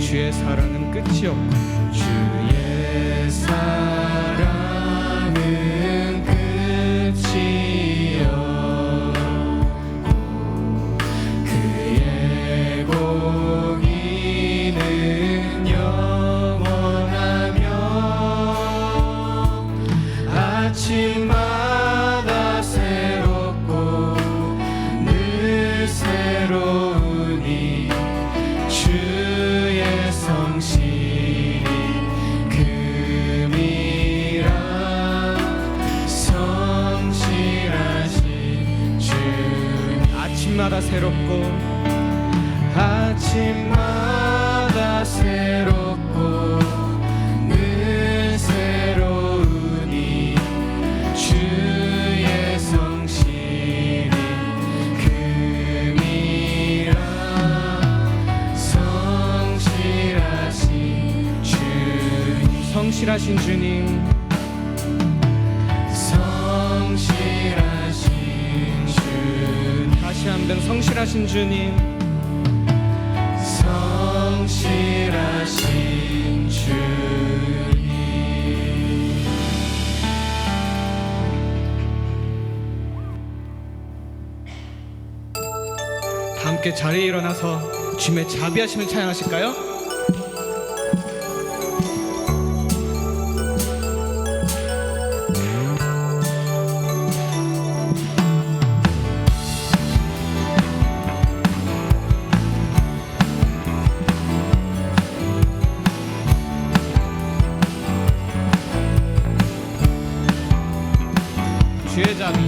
주의 사랑은 끝이 없고 주의 사랑은 끝이 없고 그의 공의는 영원하며 아침마다 새롭고 늘 새로우니 주의 성실이 금이라 성실하신 주님 아침마다 새롭고 아침마다 새롭고 늘 새로우니 주의 성실이 금이라 성실하신 주님 성실하신 주님, 성실하신 주님 다시 한번 성실하신 주님, 성실하신 주님 다 함께 자리에 일어나서 주님의 자비하심을 찬양하실까요? 주의 자비,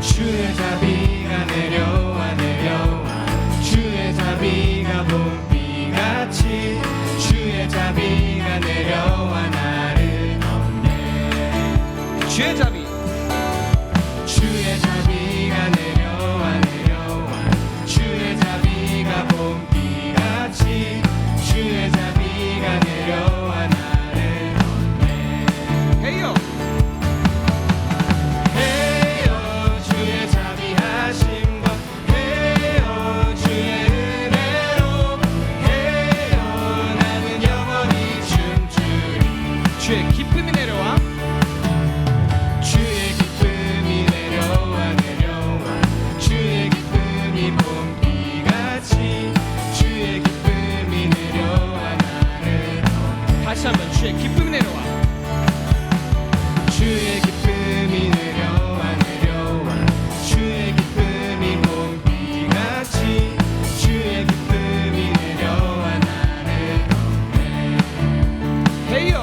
주의 자비가 내려와 내려와 주의 자비가 봄비같이 주의 자비가 내려와 나를 덮네 주의 자비, 주의 자비가 내려와 내려와 주의 자비가 봄비같이 주의 자비가 내려와 나를 덮네 헤이요! 주의 자비하신 것 해요 주의 은혜로 해요 나는 영원히 춤추리 주의 기쁨이 내려와 주의 기쁨이 내려와 내려와 주의 기쁨이 봄비같이 주의 기쁨이 내려와 나를 덮네 다시 한번 주의 기쁨이 내려와 주의 기쁨이 내려와 내려와 주의 기쁨이 봄비같이 주의 기쁨이 내려와 나를 덮네 헤이요!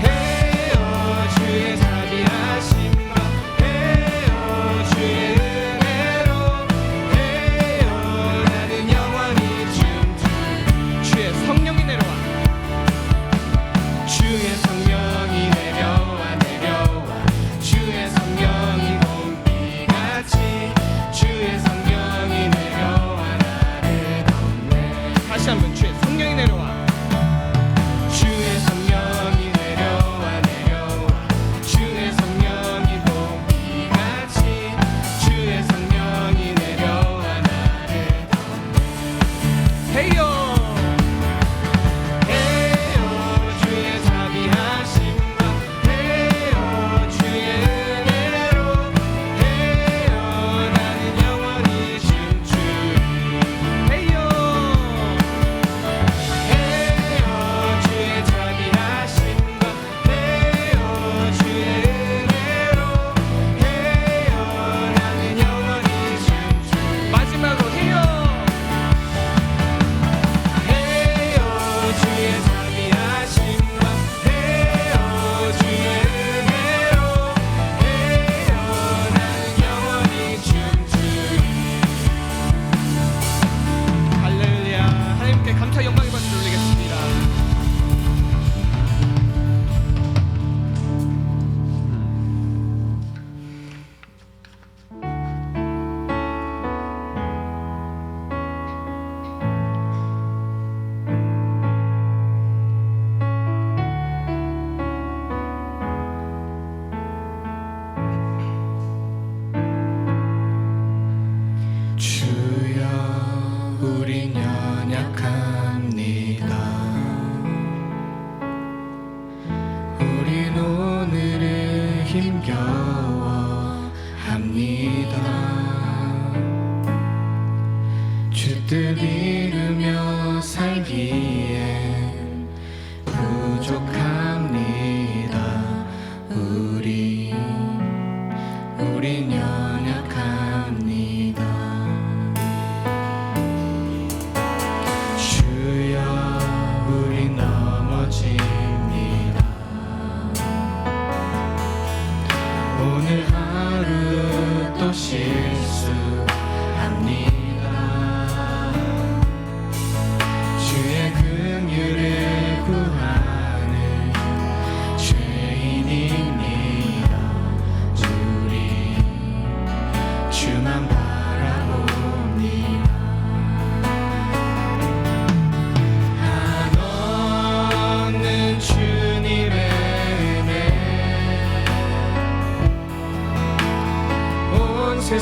해요 주의 자비하신 것 해요 주의 은혜로 해요 나는 영원히 춤추리 주의 성령이 내려와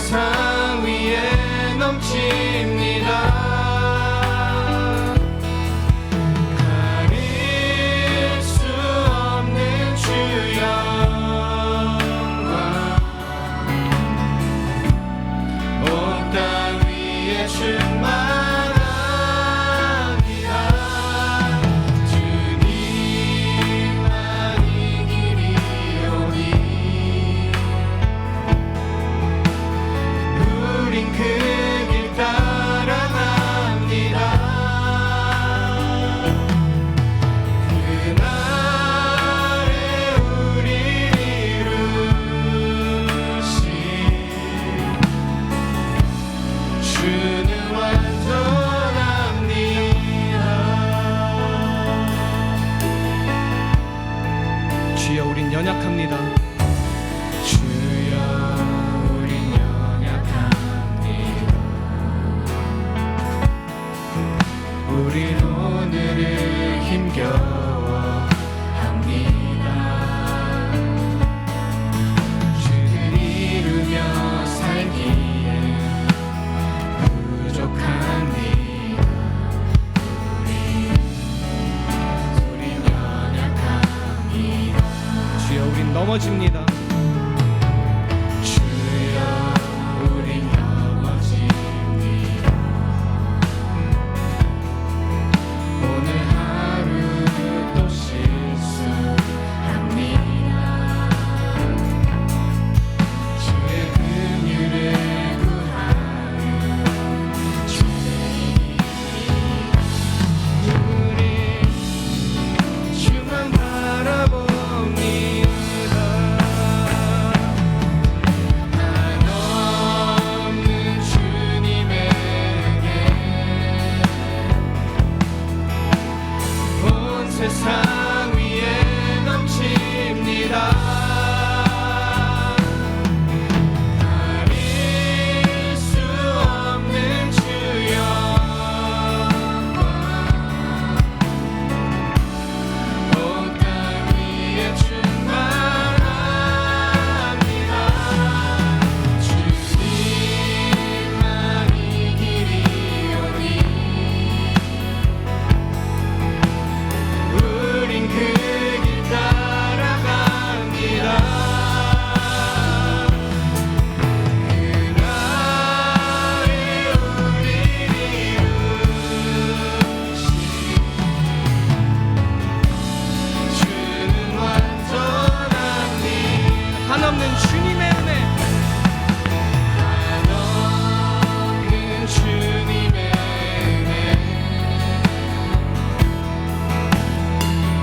세상 위에 넘칩니다. 가릴 수 없는 주 영광 온 땅 위에 충만합니다. 주님만이 길이오니 우린 그 길 따라갑니다. 그날에 우리 이루신 주는 완전합니다. 주여 우린 연약합니다. 주여 우린 연약합니다. 우린 오늘을 힘겨워합니다. 주를 이루며 살기에 부족합니다. 우린 연약합니다. 주여 우린 넘어집니다. 주여 우린 넘어집니다. 오늘 하루도 실수합니다. 주의 긍휼을 구하는 주님입니다. 우리 주만 바라봅니다. 한없는 주님에게 온 세상 위에 넘칩니다. 가릴 수 없는 주 영광 온 땅 위에 충만합니다. 주님만이 길이오니 우린 그 길 따라갑니다. 그날에 우리 이루신 주는 완전합니다. 한없는 주님의 은혜. 한없는 주님의 은혜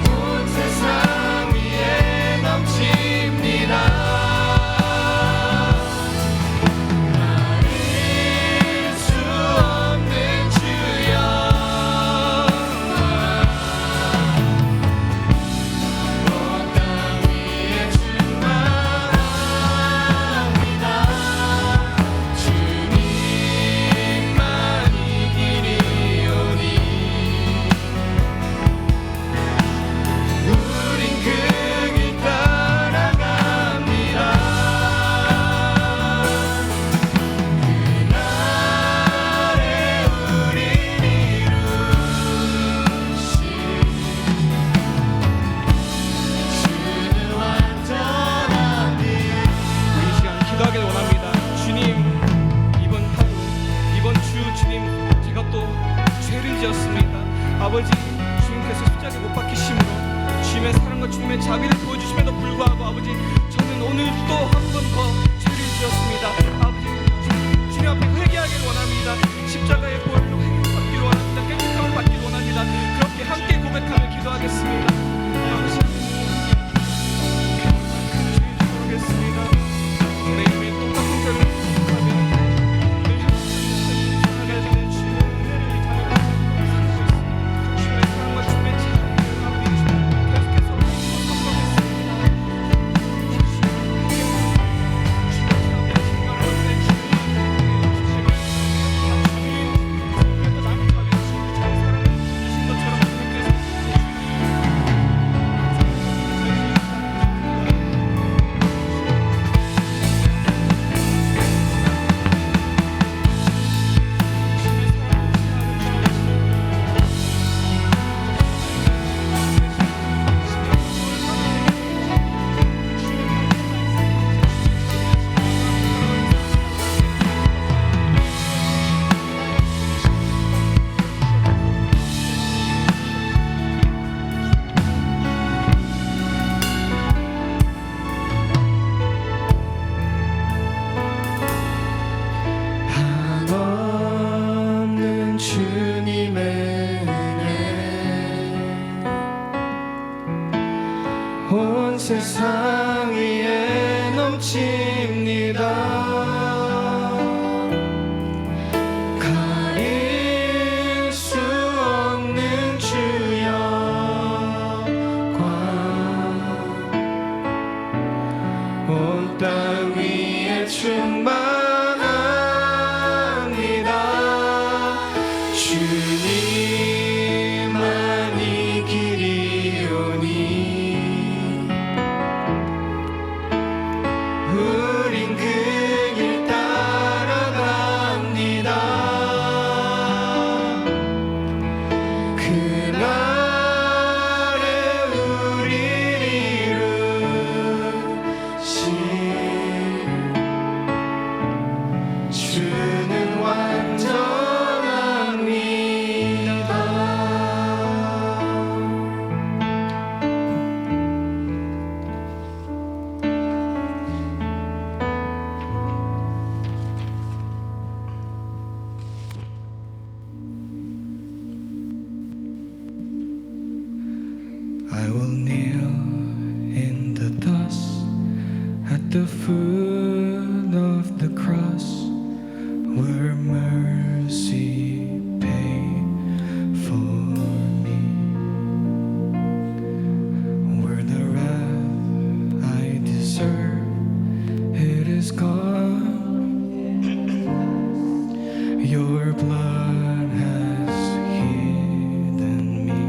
온 세상 위에 넘칩니다. 가릴 수 없는 주 영광 온 땅 위에 충만합니다. 주님만이 길이오니 우린 그 길 따라갑니다. 그날에 우리 이루신 주는 완전합니다. 우리 이 시간 기도하길 원합니다. 주님, 이번 하루, 이번 주 주님, 제가 또 죄를 지었습니다. 아버지, 주님께서 십자가에 못 박히심으로 주님의 사랑과 주님의 자비를 보여주심에도 불구하고 아버지, 저는 오늘 또 한 번 더 죄를 지었습니다. 아버지, 주님 앞에 회개하길 원합니다. 십자가의 보혈로 회개받기를 원합니다. 깨끗함을 받기를 원합니다. 그렇게 함께 고백하며 기도하겠습니다. 아버지, 모르겠습니다. 내 이름에 똑같은 죄를 하며 늘 사랑하게 되는 주님의 은혜를 자녀로 살고 있습니다. 주님의 사랑과 주님의 자비를 아버지 계속해서 선포하겠습니다. 세상 위에 넘칩니다. 가릴 수 없는 주의 영광 온 땅 위에 충만합니다. 주님만이 길이오니 우린 그 길 따라갑니다. 그날에 우릴 이루신 주는 완전합니다. I will kneel in the dust at the foot of the cross, where mercy paid for me, where the wrath I deserve, it is gone. Your blood has hidden me.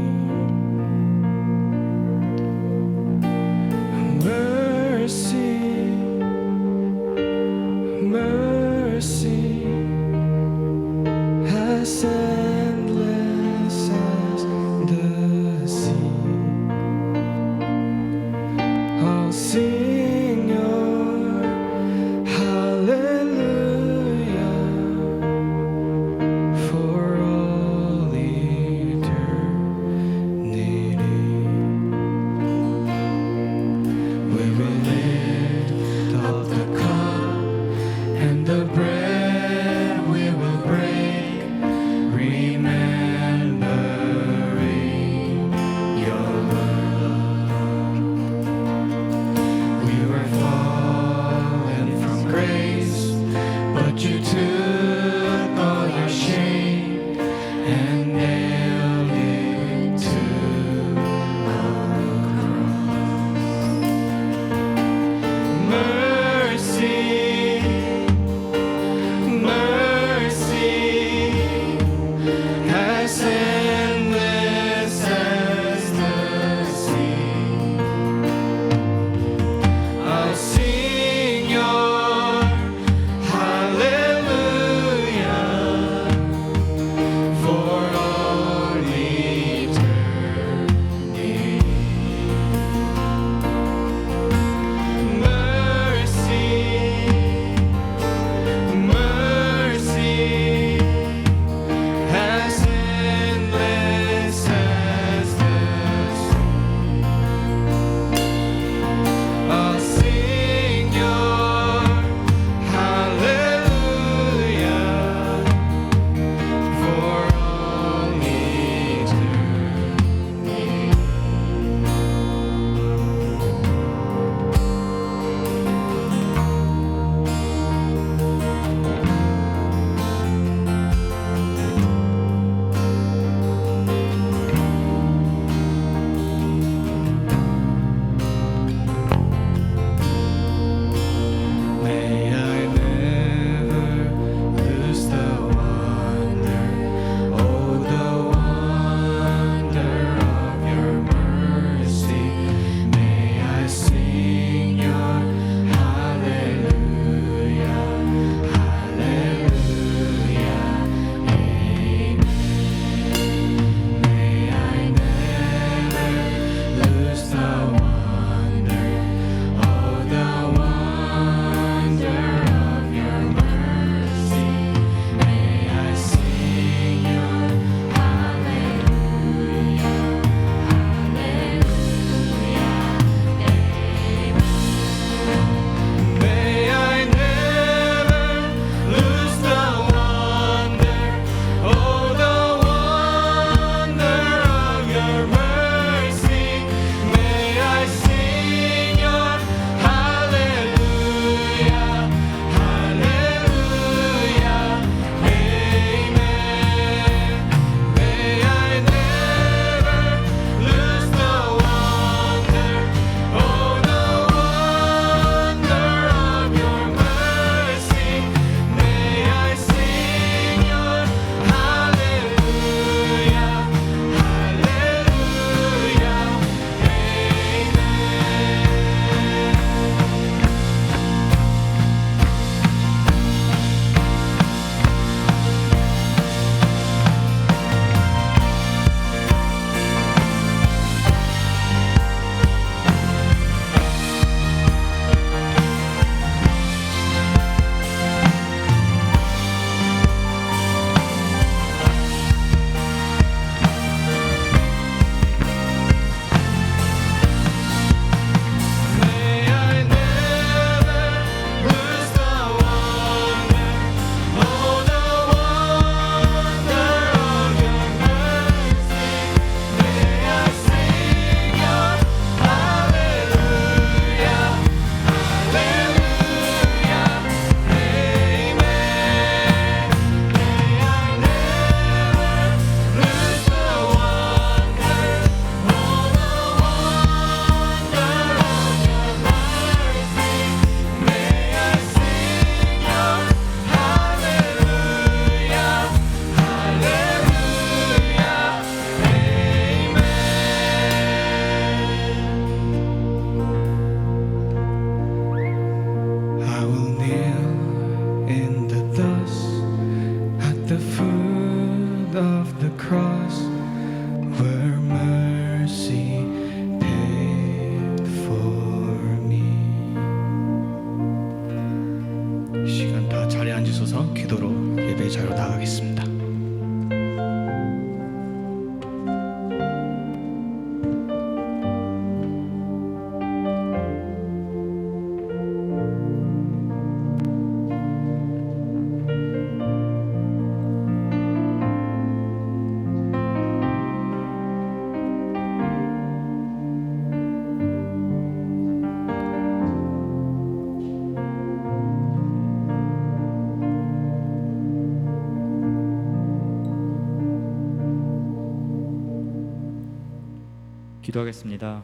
기도하겠습니다.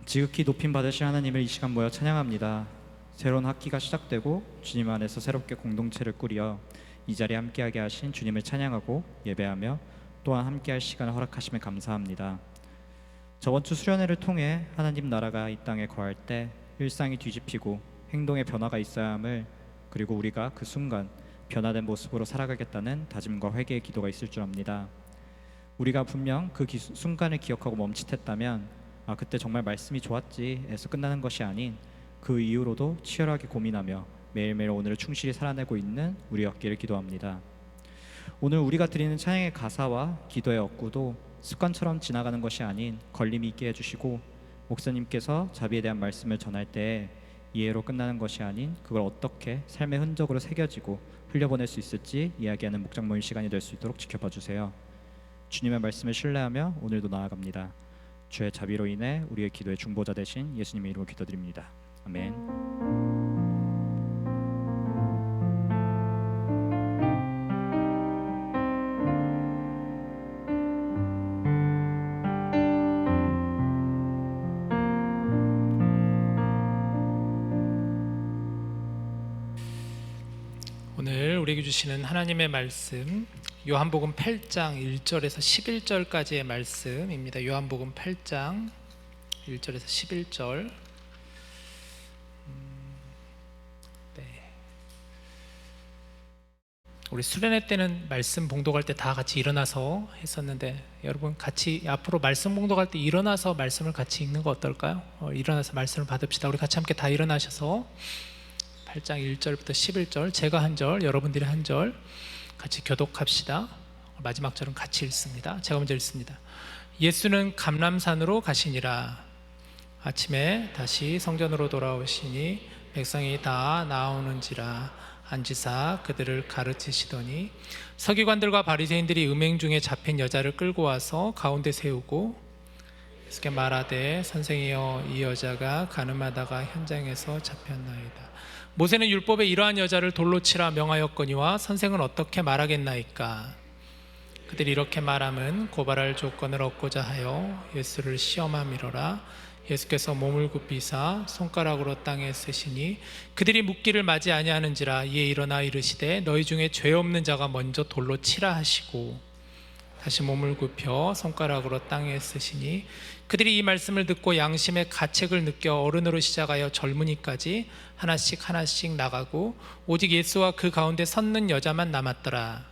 지극히 높임 받으신 하나님을 이 시간 모여 찬양합니다. 새로운 학기가 시작되고 주님 안에서 새롭게 공동체를 꾸려 이 자리에 함께하게 하신 주님을 찬양하고 예배하며 또한 함께할 시간을 허락하심에 감사합니다. 저번 주 수련회를 통해 하나님 나라가 이 땅에 거할 때 일상이 뒤집히고 행동의 변화가 있어야 함을, 그리고 우리가 그 순간 변화된 모습으로 살아가겠다는 다짐과 회개의 기도가 있을 줄 압니다. 우리가 분명 그 순간을 기억하고 멈칫했다면 그때 정말 말씀이 좋았지 에서 끝나는 것이 아닌 그 이후로도 치열하게 고민하며 매일매일 오늘을 충실히 살아내고 있는 우리였기를 기도합니다. 오늘 우리가 드리는 찬양의 가사와 기도의 억구도 습관처럼 지나가는 것이 아닌 걸림이 있게 해주시고, 목사님께서 자비에 대한 말씀을 전할 때 이해로 끝나는 것이 아닌 그걸 어떻게 삶의 흔적으로 새겨지고 흘려보낼 수 있을지 이야기하는 목장 모임 시간이 될 수 있도록 지켜봐 주세요. 주님의 말씀을 신뢰하며 오늘도 나아갑니다. 주의 자비로 인해 우리의 기도의 중보자 되신 예수님의 이름으로 기도드립니다. 아멘. 오늘 우리에게 주시는 하나님의 말씀, 요한복음 8장 1절에서 11절까지의 말씀입니다. 요한복음 8장 1절에서 11절. 우리 수련회 때는 말씀 봉독할 때 다 같이 일어나서 했었는데, 여러분 같이 앞으로 말씀 봉독할 때 일어나서 말씀을 같이 읽는 거 어떨까요? 일어나서 말씀을 받읍시다. 우리 같이 함께 다 일어나셔서 8장 1절부터 11절, 제가 한 절, 여러분들이 한 절 같이 교독합시다. 마지막 절은 같이 읽습니다. 제가 먼저 읽습니다. 예수는 감람산으로 가시니라. 아침에 다시 성전으로 돌아오시니 백성이 다 나오는지라 앉으사 그들을 가르치시더니 서기관들과 바리새인들이 음행 중에 잡힌 여자를 끌고 와서 가운데 세우고 예수께 말하되 선생이여 이 여자가 가늠하다가 현장에서 잡혔나이다. 모세는 율법에 이러한 여자를 돌로 치라 명하였거니와 선생은 어떻게 말하겠나이까. 그들이 이렇게 말함은 고발할 조건을 얻고자 하여 예수를 시험함이로라. 예수께서 몸을 굽히사 손가락으로 땅에 쓰시니 그들이 묻기를 맞이 아니하는지라. 이에 일어나 이르시되 너희 중에 죄 없는 자가 먼저 돌로 치라 하시고 다시 몸을 굽혀 손가락으로 땅에 쓰시니 그들이 이 말씀을 듣고 양심의 가책을 느껴 어른으로 시작하여 젊은이까지 하나씩 하나씩 나가고 오직 예수와 그 가운데 섰는 여자만 남았더라.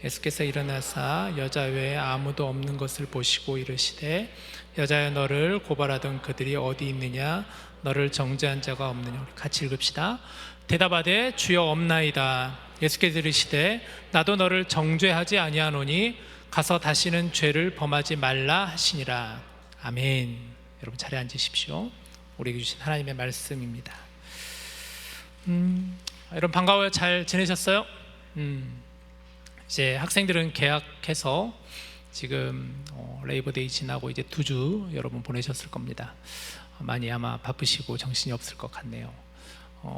예수께서 일어나사 여자 외에 아무도 없는 것을 보시고 이르시되 여자여 너를 고발하던 그들이 어디 있느냐? 너를 정죄한 자가 없느냐? 우리 같이 읽읍시다. 대답하되 주여 없나이다. 예수께서 이르시되 나도 너를 정죄하지 아니하노니 가서 다시는 죄를 범하지 말라 하시니라. 아멘. 여러분 자리에 앉으십시오. 우리에게 주신 하나님의 말씀입니다. 여러분 반가워요. 잘 지내셨어요? 이제 학생들은 개학해서 지금 레이버데이 지나고 이제 2주 여러분 보내셨을 겁니다. 많이 아마 바쁘시고 정신이 없을 것 같네요.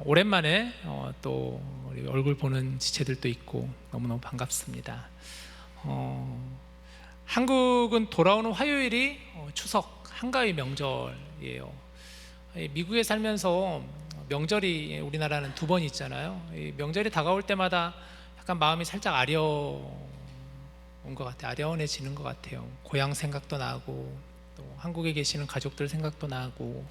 오랜만에 또 우리 얼굴 보는 지체들도 있고 너무너무 반갑습니다. 한국은 돌아오는 화요일이 추석 한가위 명절이에요. 미국에 살면서 명절이 우리나라는 2번 있잖아요. 명절이 다가올 때마다 약간 마음이 살짝 아려운 것 같아요. 아련해지는 것 같아요. 고향 생각도 나고 또 한국에 계시는 가족들 생각도 나고,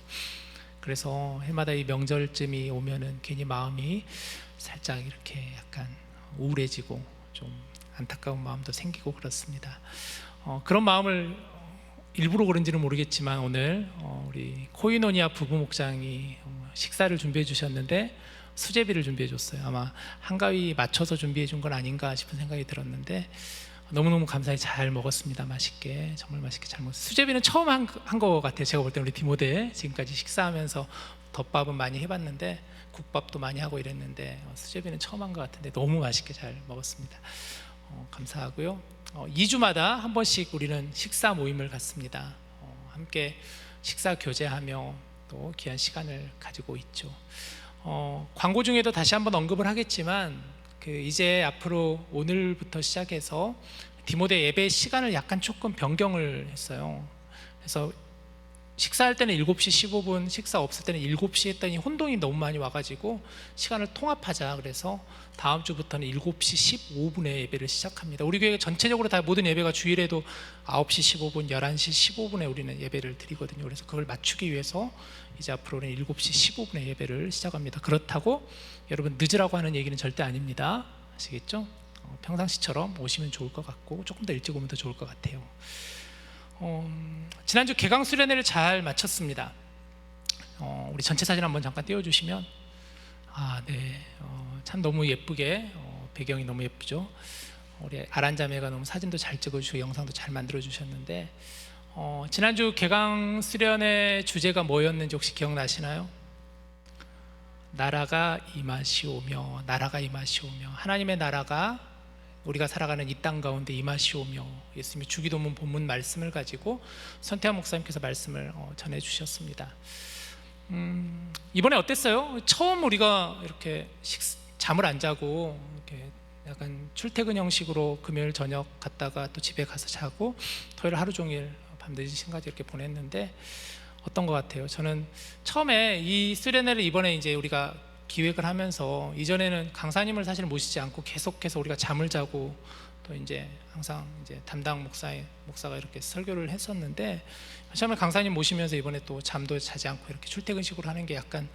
그래서 해마다 이 명절쯤이 오면은 괜히 마음이 살짝 이렇게 약간 우울해지고 좀 안타까운 마음도 생기고 그렇습니다. 그런 마음을 일부러 그런지는 모르겠지만 오늘 우리 코이노니아 부부 목장이 식사를 준비해 주셨는데 수제비를 준비해 줬어요. 아마 한가위 맞춰서 준비해 준 건 아닌가 싶은 생각이 들었는데 너무너무 감사히 잘 먹었습니다. 맛있게, 정말 맛있게 잘 먹었어요. 수제비는 처음 한 것 같아요. 제가 볼 때 우리 디모데 지금까지 식사하면서 덮밥은 많이 해봤는데 국밥도 많이 하고 이랬는데 수제비는 처음 한 것 같은데 너무 맛있게 잘 먹었습니다. 감사하고요. 2주마다 한 번씩 우리는 식사 모임을 갖습니다. 함께 식사 교제하며 또 귀한 시간을 가지고 있죠. 광고 중에도 다시 한번 언급을 하겠지만 이제 앞으로 오늘부터 시작해서 디모데 예배 시간을 약간 조금 변경을 했어요. 그래서 식사할 때는 7시 15분, 식사 없을 때는 7시 했더니 혼동이 너무 많이 와가지고 시간을 통합하자. 그래서 다음 주부터는 7시 15분에 예배를 시작합니다. 우리 교회 전체적으로 다 모든 예배가 주일에도 9시 15분, 11시 15분에 우리는 예배를 드리거든요. 그래서 그걸 맞추기 위해서 이제 앞으로는 7시 15분에 예배를 시작합니다. 그렇다고 여러분 늦으라고 하는 얘기는 절대 아닙니다. 아시겠죠? 평상시처럼 오시면 좋을 것 같고 조금 더 일찍 오면 더 좋을 것 같아요. 지난주 개강 수련회를 잘 마쳤습니다. 우리 전체 사진 한번 잠깐 띄워주시면, 참 너무 예쁘게 배경이 너무 예쁘죠. 우리 아란자매가 너무 사진도 잘 찍어주시고 영상도 잘 만들어 주셨는데, 지난주 개강 수련회 주제가 뭐였는지 혹시 기억나시나요? 나라가 임하시오며, 나라가 임하시오며, 하나님의 나라가 우리가 살아가는 이 땅 가운데 임하시오며, 예수님이 주기도문 본문 말씀을 가지고 선태환 목사님께서 말씀을 전해주셨습니다. 이번에 어땠어요? 처음 우리가 이렇게 잠을 안 자고 이렇게 약간 출퇴근 형식으로 금요일 저녁 갔다가 또 집에 가서 자고 토요일 하루 종일 밤늦은 시간까지 이렇게 보냈는데 어떤 것 같아요? 저는 처음에 이 수련회를 이번에 이제 우리가 기획을 하면서, 이전에는 강사님을 사실 모시지 않고 계속해서 우리가 잠을 자고 또 이제 항상 이제 담당 목사가 이렇게 설교를 했었는데, 처음에 강사님 모시면서 이번에 또 잠도 자지 않고 이렇게 출퇴근식으로 하는 게 약간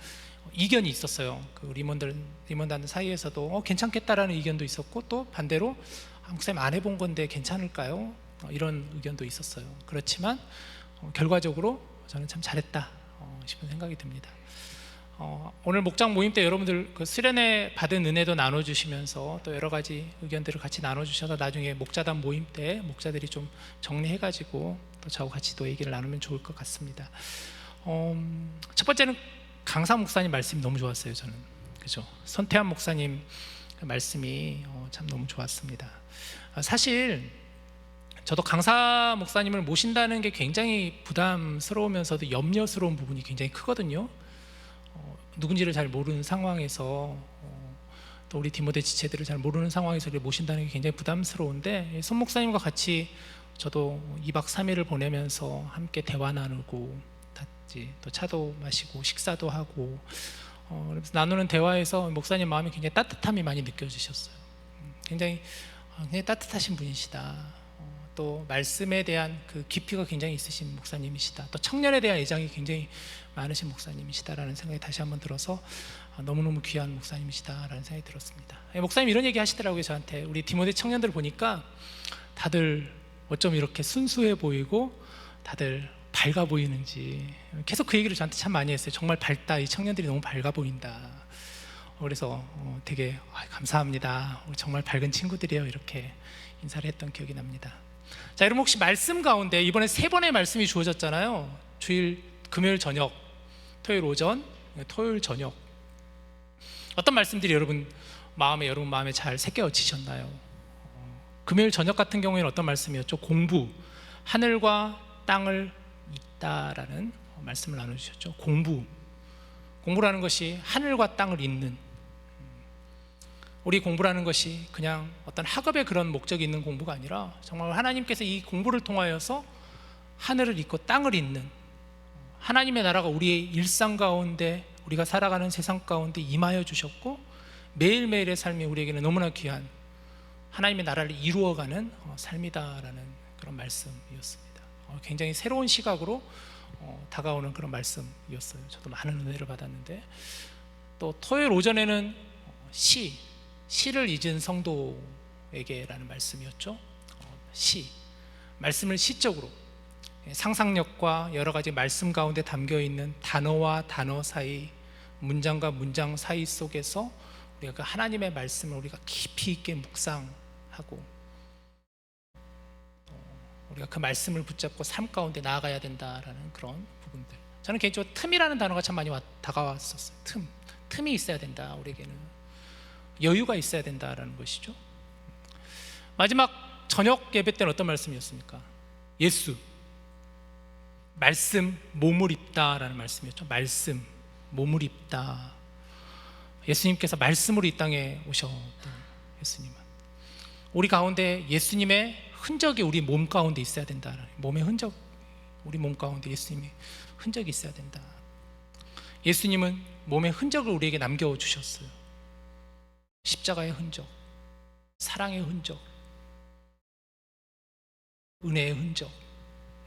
이견이 있었어요. 그 리몬단 사이에서도 괜찮겠다라는 의견도 있었고, 또 반대로 목사님 안 해본 건데 괜찮을까요? 이런 의견도 있었어요. 그렇지만 결과적으로 저는 참 잘했다 싶은 생각이 듭니다. 오늘 목장 모임 때 여러분들 그 수련회 받은 은혜도 나눠주시면서 또 여러 가지 의견들을 같이 나눠주셔서 나중에 목자단 모임 때 목자들이 좀 정리해가지고 또 저하고 같이 또 얘기를 나누면 좋을 것 같습니다. 첫 번째는 강사 목사님 말씀이 너무 좋았어요. 저는 그죠? 선태환 목사님 말씀이 참 너무 좋았습니다. 사실 저도 강사 목사님을 모신다는 게 굉장히 부담스러우면서도 염려스러운 부분이 굉장히 크거든요. 누군지를 잘 모르는 상황에서 또 우리 디모데 지체들을 잘 모르는 상황에서 모신다는 게 굉장히 부담스러운데, 손 목사님과 같이 저도 2박 3일을 보내면서 함께 대화 나누고 또 차도 마시고 식사도 하고 그래서 나누는 대화에서 목사님 마음이 굉장히 따뜻함이 많이 느껴지셨어요. 굉장히 따뜻하신 분이시다. 또 말씀에 대한 그 깊이가 굉장히 있으신 목사님이시다. 또 청년에 대한 애정이 굉장히 많으신 목사님이시다라는 생각이 다시 한번 들어서 너무너무 귀한 목사님이시다라는 생각이 들었습니다. 목사님 이런 얘기 하시더라고요. 저한테 우리 디모데 청년들 보니까 다들 어쩜 이렇게 순수해 보이고 다들 밝아 보이는지 계속 그 얘기를 저한테 참 많이 했어요. 정말 밝다. 이 청년들이 너무 밝아 보인다. 그래서 되게 감사합니다. 우리 정말 밝은 친구들이에요. 이렇게 인사를 했던 기억이 납니다. 자, 여러분 혹시 말씀 가운데 이번에 3번의 말씀이 주어졌잖아요. 주일 금요일 저녁, 토요일 오전, 토요일 저녁. 어떤 말씀들이 여러분 마음에 잘 새겨지셨나요? 금요일 저녁 같은 경우에는 어떤 말씀이었죠? 공부, 하늘과 땅을 잇다라는 말씀을 나눠주셨죠. 공부라는 것이 하늘과 땅을 잇는, 우리 공부라는 것이 그냥 어떤 학업에 그런 목적이 있는 공부가 아니라 정말 하나님께서 이 공부를 통하여서 하늘을 잇고 땅을 잇는, 하나님의 나라가 우리의 일상 가운데 우리가 살아가는 세상 가운데 임하여 주셨고 매일매일의 삶이 우리에게는 너무나 귀한 하나님의 나라를 이루어가는 삶이다라는 그런 말씀이었습니다. 굉장히 새로운 시각으로 다가오는 그런 말씀이었어요. 저도 많은 은혜를 받았는데, 또 토요일 오전에는 시를 잊은 성도에게라는 말씀이었죠. 말씀을 시적으로, 상상력과 여러 가지 말씀 가운데 담겨 있는 단어와 단어 사이, 문장과 문장 사이 속에서 우리가 그 하나님의 말씀을 우리가 깊이 있게 묵상하고 우리가 그 말씀을 붙잡고 삶 가운데 나아가야 된다라는 그런 부분들. 저는 개인적으로 틈이라는 단어가 참 많이 다가왔었어요. 틈이 있어야 된다. 우리에게는 여유가 있어야 된다라는 것이죠. 마지막 저녁 예배 때는 어떤 말씀이었습니까? 말씀 몸을 입다라는 말씀이었죠. 말씀 몸을 입다. 예수님께서 말씀으로 이 땅에 오셨던 예수님은 우리 가운데 예수님의 흔적이 우리 몸 가운데 있어야 된다. 몸의 흔적, 우리 몸 가운데 예수님이 흔적이 있어야 된다. 예수님은 몸의 흔적을 우리에게 남겨주셨어요. 십자가의 흔적, 사랑의 흔적, 은혜의 흔적,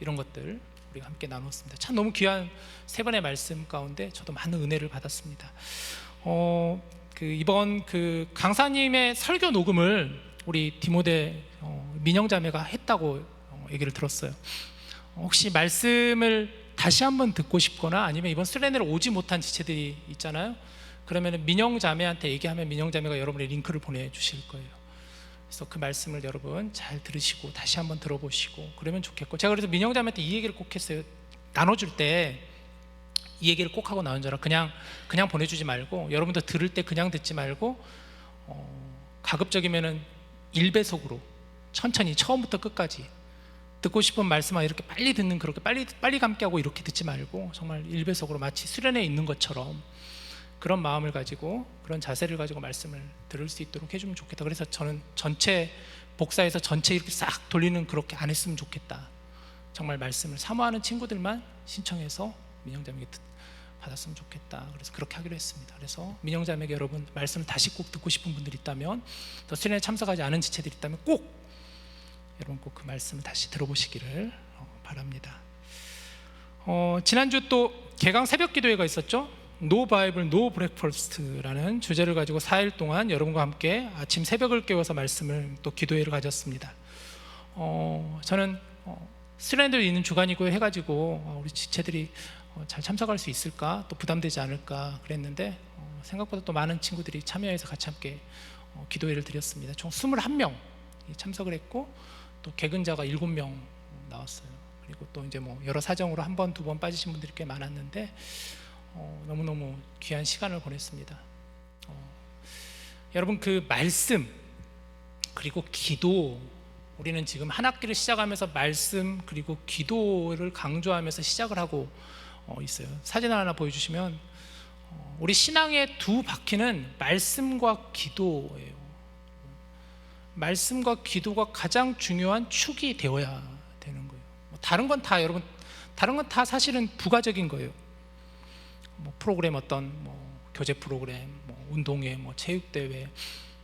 이런 것들 우리가 함께 나눴습니다. 참 너무 귀한 세 번의 말씀 가운데 저도 많은 은혜를 받았습니다. 이번 강사님의 설교 녹음을 우리 디모데 민영자매가 했다고 얘기를 들었어요. 혹시 말씀을 다시 한번 듣고 싶거나 아니면 이번 수련회를 오지 못한 지체들이 있잖아요. 그러면 민영자매한테 얘기하면 민영자매가 여러분의 링크를 보내주실 거예요. 그래서 그 말씀을 여러분 잘 들으시고 다시 한번 들어보시고 그러면 좋겠고, 제가 그래서 민영자매한테 이 얘기를 꼭 했어요. 나눠줄 때 이 얘기를 꼭 하고 나온 줄 알아. 그냥 보내주지 말고, 여러분도 들을 때 그냥 듣지 말고 가급적이면은 1배속으로 천천히 처음부터 끝까지 듣고 싶은 말씀만 이렇게 빨리 듣는, 그렇게 빨리 감게 하고 이렇게 듣지 말고 정말 1배속으로 마치 수련회에 있는 것처럼 그런 마음을 가지고 그런 자세를 가지고 말씀을 들을 수 있도록 해주면 좋겠다. 그래서 저는 전체 복사해서 전체 이렇게 싹 돌리는 그렇게 안 했으면 좋겠다. 정말 말씀을 사모하는 친구들만 신청해서 민영자매에게 받았으면 좋겠다. 그래서 그렇게 하기로 했습니다. 그래서 민영자매에게 여러분 말씀을 다시 꼭 듣고 싶은 분들이 있다면, 또 수련회에 참석하지 않은 지체들이 있다면 꼭 여러분 꼭 그 말씀을 다시 들어보시기를 바랍니다. 지난주 또 개강 새벽 기도회가 있었죠. No Bible, No Breakfast라는 주제를 가지고 4일 동안 여러분과 함께 아침 새벽을 깨워서 말씀을 또 기도회를 가졌습니다. 저는 수련회도 있는 주간이고 해가지고 우리 지체들이 잘 참석할 수 있을까, 또 부담되지 않을까 그랬는데 생각보다 또 많은 친구들이 참여해서 같이 함께 기도회를 드렸습니다. 총 21명 참석을 했고 또 개근자가 7명 나왔어요. 그리고 또 이제 뭐 여러 사정으로 한 번, 두 번 빠지신 분들이 꽤 많았는데 너무너무 귀한 시간을 보냈습니다. 여러분 그 말씀 그리고 기도, 우리는 지금 한 학기를 시작하면서 말씀 그리고 기도를 강조하면서 시작을 하고 있어요. 사진 하나 보여주시면 우리 신앙의 두 바퀴는 말씀과 기도예요. 말씀과 기도가 가장 중요한 축이 되어야 되는 거예요. 다른 건 다 여러분, 다른 건 다 사실은 부가적인 거예요. 뭐 프로그램, 어떤 뭐 교재 프로그램, 뭐 운동회, 뭐 체육대회,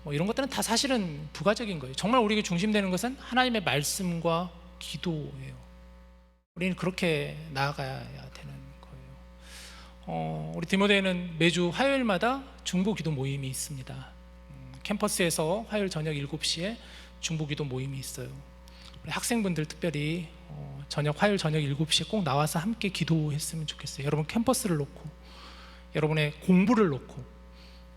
뭐 이런 것들은 다 사실은 부가적인 거예요. 정말 우리에게 중심되는 것은 하나님의 말씀과 기도예요. 우리는 그렇게 나아가야 되는 거예요. 우리 디모데는 매주 화요일마다 중보기도 모임이 있습니다. 캠퍼스에서 화요일 저녁 7시에 중보기도 모임이 있어요. 우리 학생분들 특별히 화요일 저녁 7시에 꼭 나와서 함께 기도했으면 좋겠어요. 여러분 캠퍼스를 놓고, 여러분의 공부를 놓고,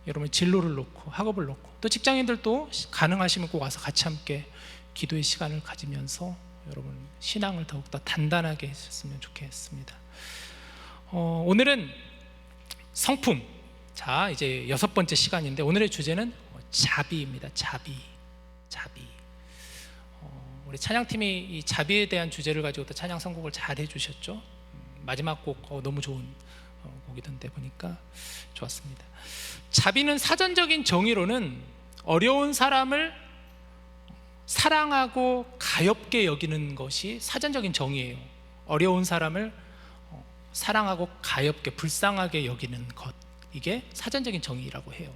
여러분의 진로를 놓고, 학업을 놓고, 또 직장인들도 가능하시면 꼭 와서 같이 함께 기도의 시간을 가지면서 여러분 신앙을 더욱더 단단하게 했으면 좋겠습니다. 오늘은 성품, 자 이제 6번째 시간인데 오늘의 주제는 자비입니다. 자비. 우리 찬양팀이 이 자비에 대한 주제를 가지고 또 찬양 선곡을 잘 해주셨죠. 마지막 곡 너무 좋은 곡이던데 보니까 좋았습니다. 자비는 사전적인 정의로는 어려운 사람을 사랑하고 가엾게 여기는 것이 사전적인 정의예요. 어려운 사람을 사랑하고 가엾게, 불쌍하게 여기는 것, 이게 사전적인 정의라고 해요.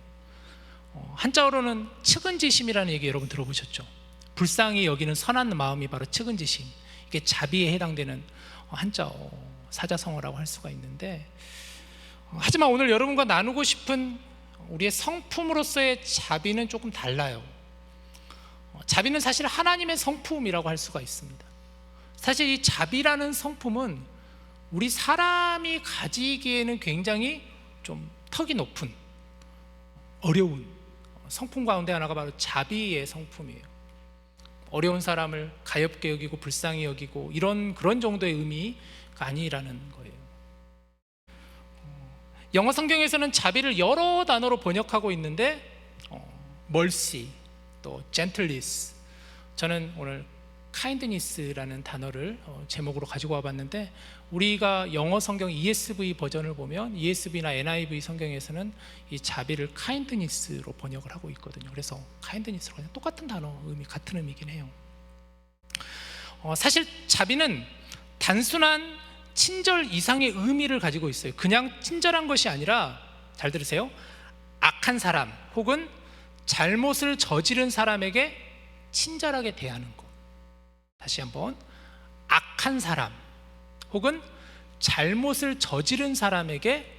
한자어로는 측은지심이라는 얘기 여러분 들어보셨죠? 불쌍히 여기는 선한 마음이 바로 측은지심, 이게 자비에 해당되는 한자어 사자성어라고 할 수가 있는데, 하지만 오늘 여러분과 나누고 싶은 우리의 성품으로서의 자비는 조금 달라요. 자비는 사실 하나님의 성품이라고 할 수가 있습니다. 사실 이 자비라는 성품은 우리 사람이 가지기에는 굉장히 좀 턱이 높은 어려운 성품 가운데 하나가 바로 자비의 성품이에요. 어려운 사람을 가엾게 여기고 불쌍히 여기고 그런 정도의 의미가 아니라는 거예요. 영어 성경에서는 자비를 여러 단어로 번역하고 있는데 mercy, 또 gentleness, 저는 오늘 kindness라는 단어를 제목으로 가지고 와봤는데, 우리가 영어 성경 ESV 버전을 보면 ESV나 NIV 성경에서는 이 자비를 kindness로 번역을 하고 있거든요. 그래서 kindness로 그냥 똑같은 단어, 같은 의미긴 해요. 사실 자비는 단순한 친절 이상의 의미를 가지고 있어요. 그냥 친절한 것이 아니라, 잘 들으세요, 악한 사람 혹은 잘못을 저지른 사람에게 친절하게 대하는 것. 다시 한번, 악한 사람 혹은 잘못을 저지른 사람에게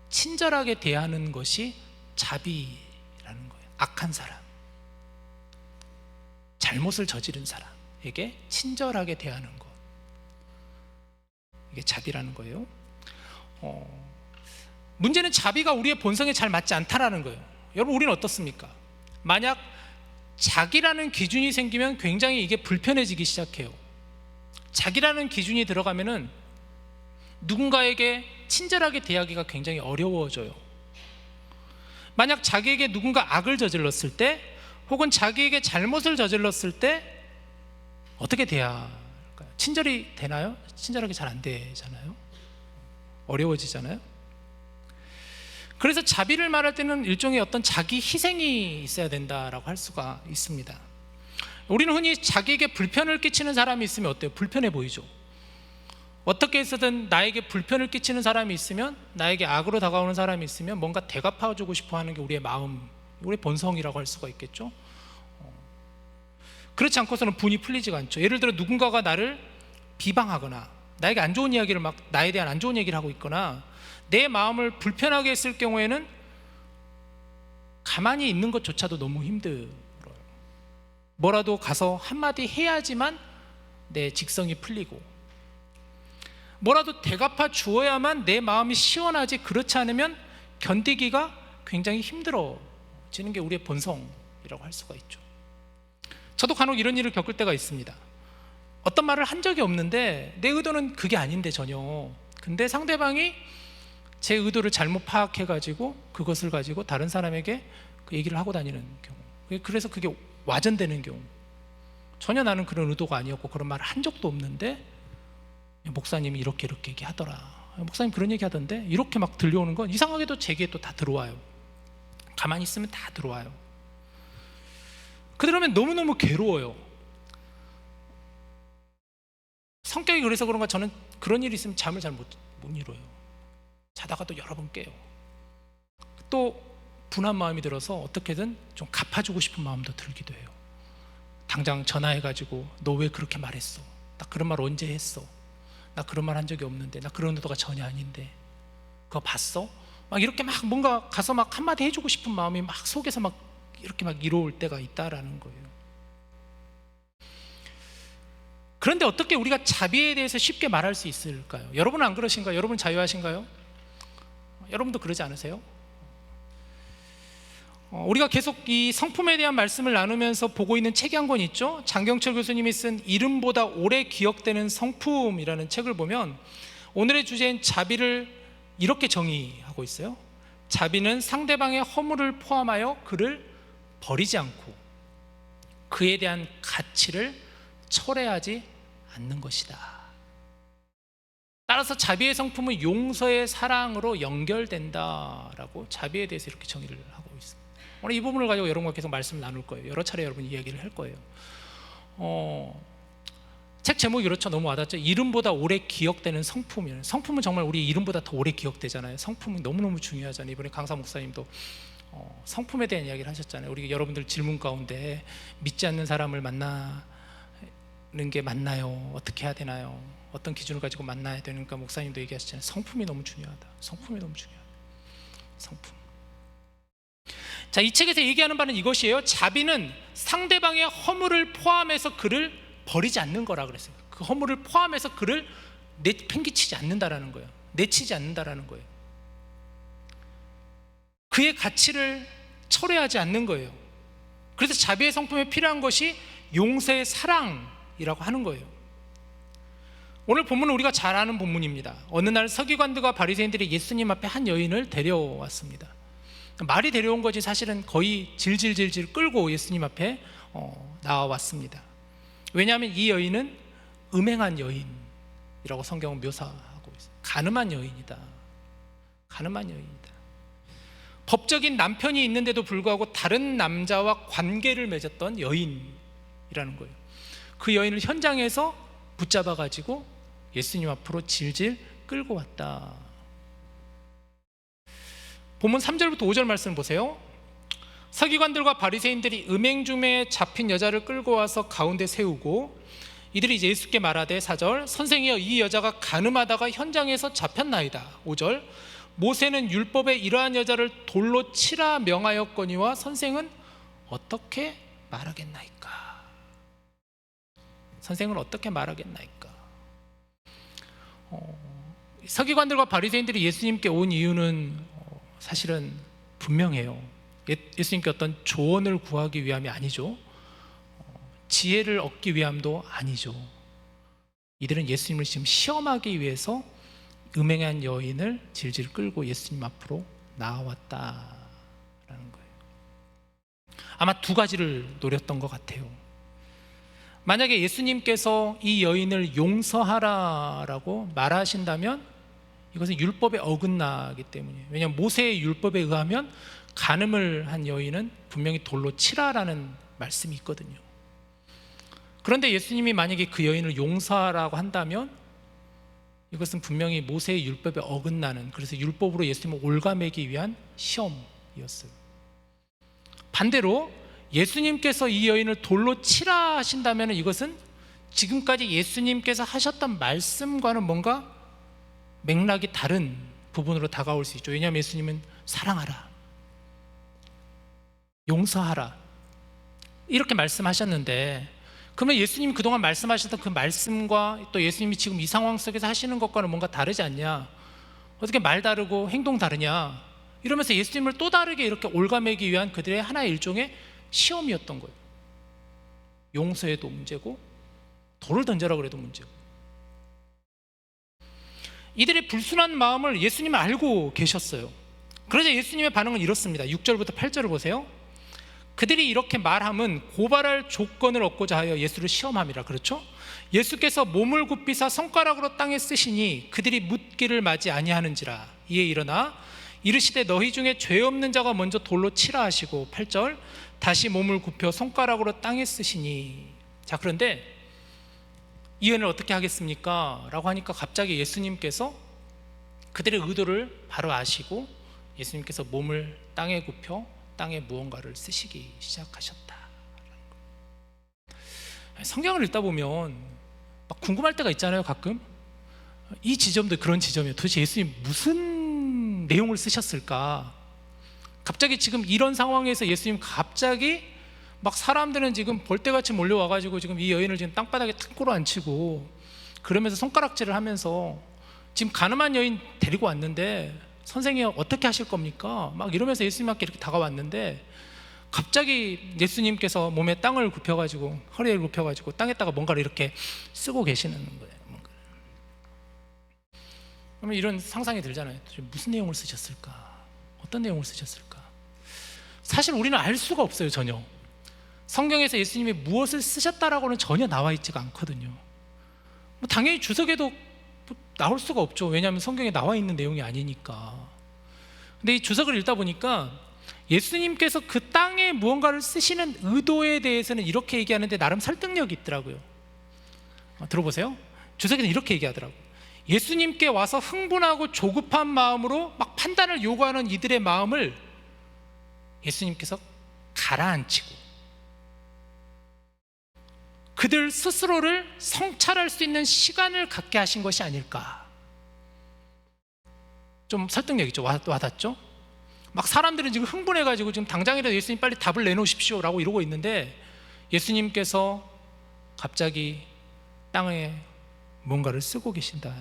친절하게 대하는 것이 자비라는 거예요. 악한 사람, 잘못을 저지른 사람에게 친절하게 대하는 것, 이게 자비라는 거예요. 문제는 자비가 우리의 본성에 잘 맞지 않다라는 거예요. 여러분, 우리는 어떻습니까? 만약 자기라는 기준이 생기면 굉장히 이게 불편해지기 시작해요. 자기라는 기준이 들어가면은 누군가에게 친절하게 대하기가 굉장히 어려워져요. 만약 자기에게 누군가 악을 저질렀을 때 혹은 자기에게 잘못을 저질렀을 때 어떻게 대해야 할까요? 친절이 되나요? 친절하게 잘 안 되잖아요. 어려워지잖아요. 그래서 자비를 말할 때는 일종의 어떤 자기 희생이 있어야 된다라고 할 수가 있습니다. 우리는 흔히 자기에게 불편을 끼치는 사람이 있으면 어때요? 불편해 보이죠. 어떻게 해서든 나에게 불편을 끼치는 사람이 있으면, 나에게 악으로 다가오는 사람이 있으면 뭔가 대갚아주고 싶어 하는 게 우리의 마음, 우리의 본성이라고 할 수가 있겠죠. 그렇지 않고서는 분이 풀리지가 않죠. 예를 들어 누군가가 나를 비방하거나 나에게 안 좋은 이야기를 막, 나에 대한 안 좋은 얘기를 하고 있거나 내 마음을 불편하게 했을 경우에는 가만히 있는 것조차도 너무 힘들어요. 뭐라도 가서 한마디 해야지만 내 직성이 풀리고, 뭐라도 대갚아 주어야만 내 마음이 시원하지, 그렇지 않으면 견디기가 굉장히 힘들어지는 게 우리의 본성이라고 할 수가 있죠. 저도 간혹 이런 일을 겪을 때가 있습니다. 어떤 말을 한 적이 없는데 내 의도는 그게 아닌데 전혀, 근데 상대방이 제 의도를 잘못 파악해가지고 그것을 가지고 다른 사람에게 그 얘기를 하고 다니는 경우, 그래서 그게 와전되는 경우, 전혀 나는 그런 의도가 아니었고 그런 말을 한 적도 없는데 목사님이 이렇게 얘기하더라, 목사님 그런 얘기 하던데, 이렇게 막 들려오는 건 이상하게도 제게 또 다 들어와요. 가만히 있으면 다 들어와요. 그러면 너무너무 괴로워요. 성격이 그래서 그런가 저는 그런 일이 있으면 잠을 잘 못 이뤄요. 자다가 또 여러 번 깨요. 또 분한 마음이 들어서 어떻게든 좀 갚아주고 싶은 마음도 들기도 해요. 당장 전화해가지고 너 왜 그렇게 말했어? 나 그런 말 언제 했어? 나 그런 말 한 적이 없는데, 나 그런 의도가 전혀 아닌데 그거 봤어? 막 이렇게 막 뭔가 가서 막 한마디 해주고 싶은 마음이 막 속에서 막 이렇게 막 이로울 때가 있다라는 거예요. 그런데 어떻게 우리가 자비에 대해서 쉽게 말할 수 있을까요? 여러분은 안 그러신가요? 여러분 자유하신가요? 여러분도 그러지 않으세요? 우리가 계속 이 성품에 대한 말씀을 나누면서 보고 있는 책이 한 권 있죠. 장경철 교수님이 쓴 이름보다 오래 기억되는 성품이라는 책을 보면 오늘의 주제인 자비를 이렇게 정의하고 있어요. 자비는 상대방의 허물을 포함하여 그를 버리지 않고 그에 대한 가치를 철회하지 않는 것이다. 따라서 자비의 성품은 용서의 사랑으로 연결된다라고 자비에 대해서 이렇게 정의를 하고 있습니다. 오늘 이 부분을 가지고 여러분과 계속 말씀을 나눌 거예요. 여러 차례 여러분 이야기를 할 거예요. 책 제목이 그렇죠. 너무 와닿죠. 이름보다 오래 기억되는 성품이에요. 성품은 정말 우리 이름보다 더 오래 기억되잖아요. 성품은 너무너무 중요하잖아요. 이번에 강사 목사님도 성품에 대한 이야기를 하셨잖아요. 우리 여러분들 질문 가운데 믿지 않는 사람을 만나는 게 맞나요? 어떻게 해야 되나요? 어떤 기준을 가지고 만나야 되는가? 목사님도 얘기하셨잖아요. 성품이 너무 중요하다. 성품이 너무 중요하다. 성품. 자, 이 책에서 얘기하는 바는 이것이에요. 자비는 상대방의 허물을 포함해서 그를 버리지 않는 거라 그랬어요. 그 허물을 포함해서 그를 내팽개치지 않는다라는 거예요. 내치지 않는다라는 거예요. 그의 가치를 철회하지 않는 거예요. 그래서 자비의 성품에 필요한 것이 용서의 사랑이라고 하는 거예요. 오늘 본문은 우리가 잘 아는 본문입니다. 어느 날 서기관들과 바리새인들이 예수님 앞에 한 여인을 데려왔습니다. 말이 데려온 거지 사실은 거의 질질질질 끌고 예수님 앞에 나와왔습니다. 왜냐하면 이 여인은 음행한 여인이라고 성경은 묘사하고 있어요. 가늠한 여인이다. 가늠한 여인이다. 법적인 남편이 있는데도 불구하고 다른 남자와 관계를 맺었던 여인이라는 거예요. 그 여인을 현장에서 붙잡아가지고 예수님 앞으로 질질 끌고 왔다. 본문 3절부터 5절 말씀 보세요. 서기관들과 바리새인들이 음행 중에 잡힌 여자를 끌고 와서 가운데 세우고 이들이 이제 예수께 말하되 4절 선생이여 이 여자가 간음하다가 현장에서 잡혔나이다. 5절 모세는 율법에 이러한 여자를 돌로 치라 명하였거니와 선생은 어떻게 말하겠나이까? 선생은 어떻게 말하겠나이까? 서기관들과 바리새인들이 예수님께 온 이유는 사실은 분명해요. 예수님께 어떤 조언을 구하기 위함이 아니죠. 지혜를 얻기 위함도 아니죠. 이들은 예수님을 지금 시험하기 위해서 음행한 여인을 질질 끌고 예수님 앞으로 나와왔다라는 거예요. 아마 두 가지를 노렸던 것 같아요. 만약에 예수님께서 이 여인을 용서하라라고 말하신다면 이것은 율법에 어긋나기 때문이에요. 왜냐하면 모세의 율법에 의하면 간음을 한 여인은 분명히 돌로 치라라는 말씀이 있거든요. 그런데 예수님이 만약에 그 여인을 용서하라고 한다면 이것은 분명히 모세의 율법에 어긋나는, 그래서 율법으로 예수님을 올가매기 위한 시험이었어요. 반대로 예수님께서 이 여인을 돌로 치라 하신다면 이것은 지금까지 예수님께서 하셨던 말씀과는 뭔가 맥락이 다른 부분으로 다가올 수 있죠. 왜냐하면 예수님은 사랑하라, 용서하라 이렇게 말씀하셨는데, 그러면 예수님이 그동안 말씀하셨던 그 말씀과 또 예수님이 지금 이 상황 속에서 하시는 것과는 뭔가 다르지 않냐, 어떻게 말 다르고 행동 다르냐 이러면서 예수님을 또 다르게 이렇게 올가매기 위한 그들의 하나의 일종의 시험이었던 거예요. 용서해도 문제고 돌을 던져라 그래도 문제고. 이들의 불순한 마음을 예수님은 알고 계셨어요. 그러자 예수님의 반응은 이렇습니다. 6절부터 8절을 보세요. 그들이 이렇게 말함은 고발할 조건을 얻고자 하여 예수를 시험함이라. 그렇죠? 예수께서 몸을 굽히사 손가락으로 땅에 쓰시니 그들이 묻기를 맞이 아니하는지라. 이에 일어나 이르시되 너희 중에 죄 없는 자가 먼저 돌로 치라 하시고 8절 다시 몸을 굽혀 손가락으로 땅에 쓰시니. 자, 그런데 이 은혜를 어떻게 하겠습니까? 라고 하니까 갑자기 예수님께서 그들의 의도를 바로 아시고 예수님께서 몸을 땅에 굽혀 땅에 무언가를 쓰시기 시작하셨다. 성경을 읽다 보면 막 궁금할 때가 있잖아요. 가끔 이 지점도 그런 지점이에요. 도대체 예수님 무슨 내용을 쓰셨을까? 갑자기 지금 이런 상황에서 예수님 갑자기 막 사람들은 지금 벌떼같이 몰려와가지고 지금 이 여인을 지금 땅바닥에 탁 끌어앉히고 그러면서 손가락질을 하면서 지금 가늠한 여인 데리고 왔는데 선생님 어떻게 하실 겁니까? 막 이러면서 예수님께 이렇게 다가왔는데 갑자기 예수님께서 몸에 땅을 굽혀가지고 허리를 굽혀가지고 땅에다가 뭔가를 이렇게 쓰고 계시는 거예요. 그러면 이런 상상이 들잖아요. 무슨 내용을 쓰셨을까? 어떤 내용을 쓰셨을까? 사실 우리는 알 수가 없어요. 전혀. 성경에서 예수님이 무엇을 쓰셨다라고는 전혀 나와 있지가 않거든요. 당연히 주석에도 나올 수가 없죠. 왜냐하면 성경에 나와 있는 내용이 아니니까. 근데 이 주석을 읽다 보니까 예수님께서 그 땅에 무언가를 쓰시는 의도에 대해서는 이렇게 얘기하는데 나름 설득력이 있더라고요. 들어보세요. 주석에는 이렇게 얘기하더라고요. 예수님께 와서 흥분하고 조급한 마음으로 막 판단을 요구하는 이들의 마음을 예수님께서 가라앉히고 그들 스스로를 성찰할 수 있는 시간을 갖게 하신 것이 아닐까. 좀 설득력 있죠. 와닿죠? 막 사람들은 지금 흥분해가지고 지금 당장이라도 예수님 빨리 답을 내놓으십시오 라고 이러고 있는데 예수님께서 갑자기 땅에 뭔가를 쓰고 계신다.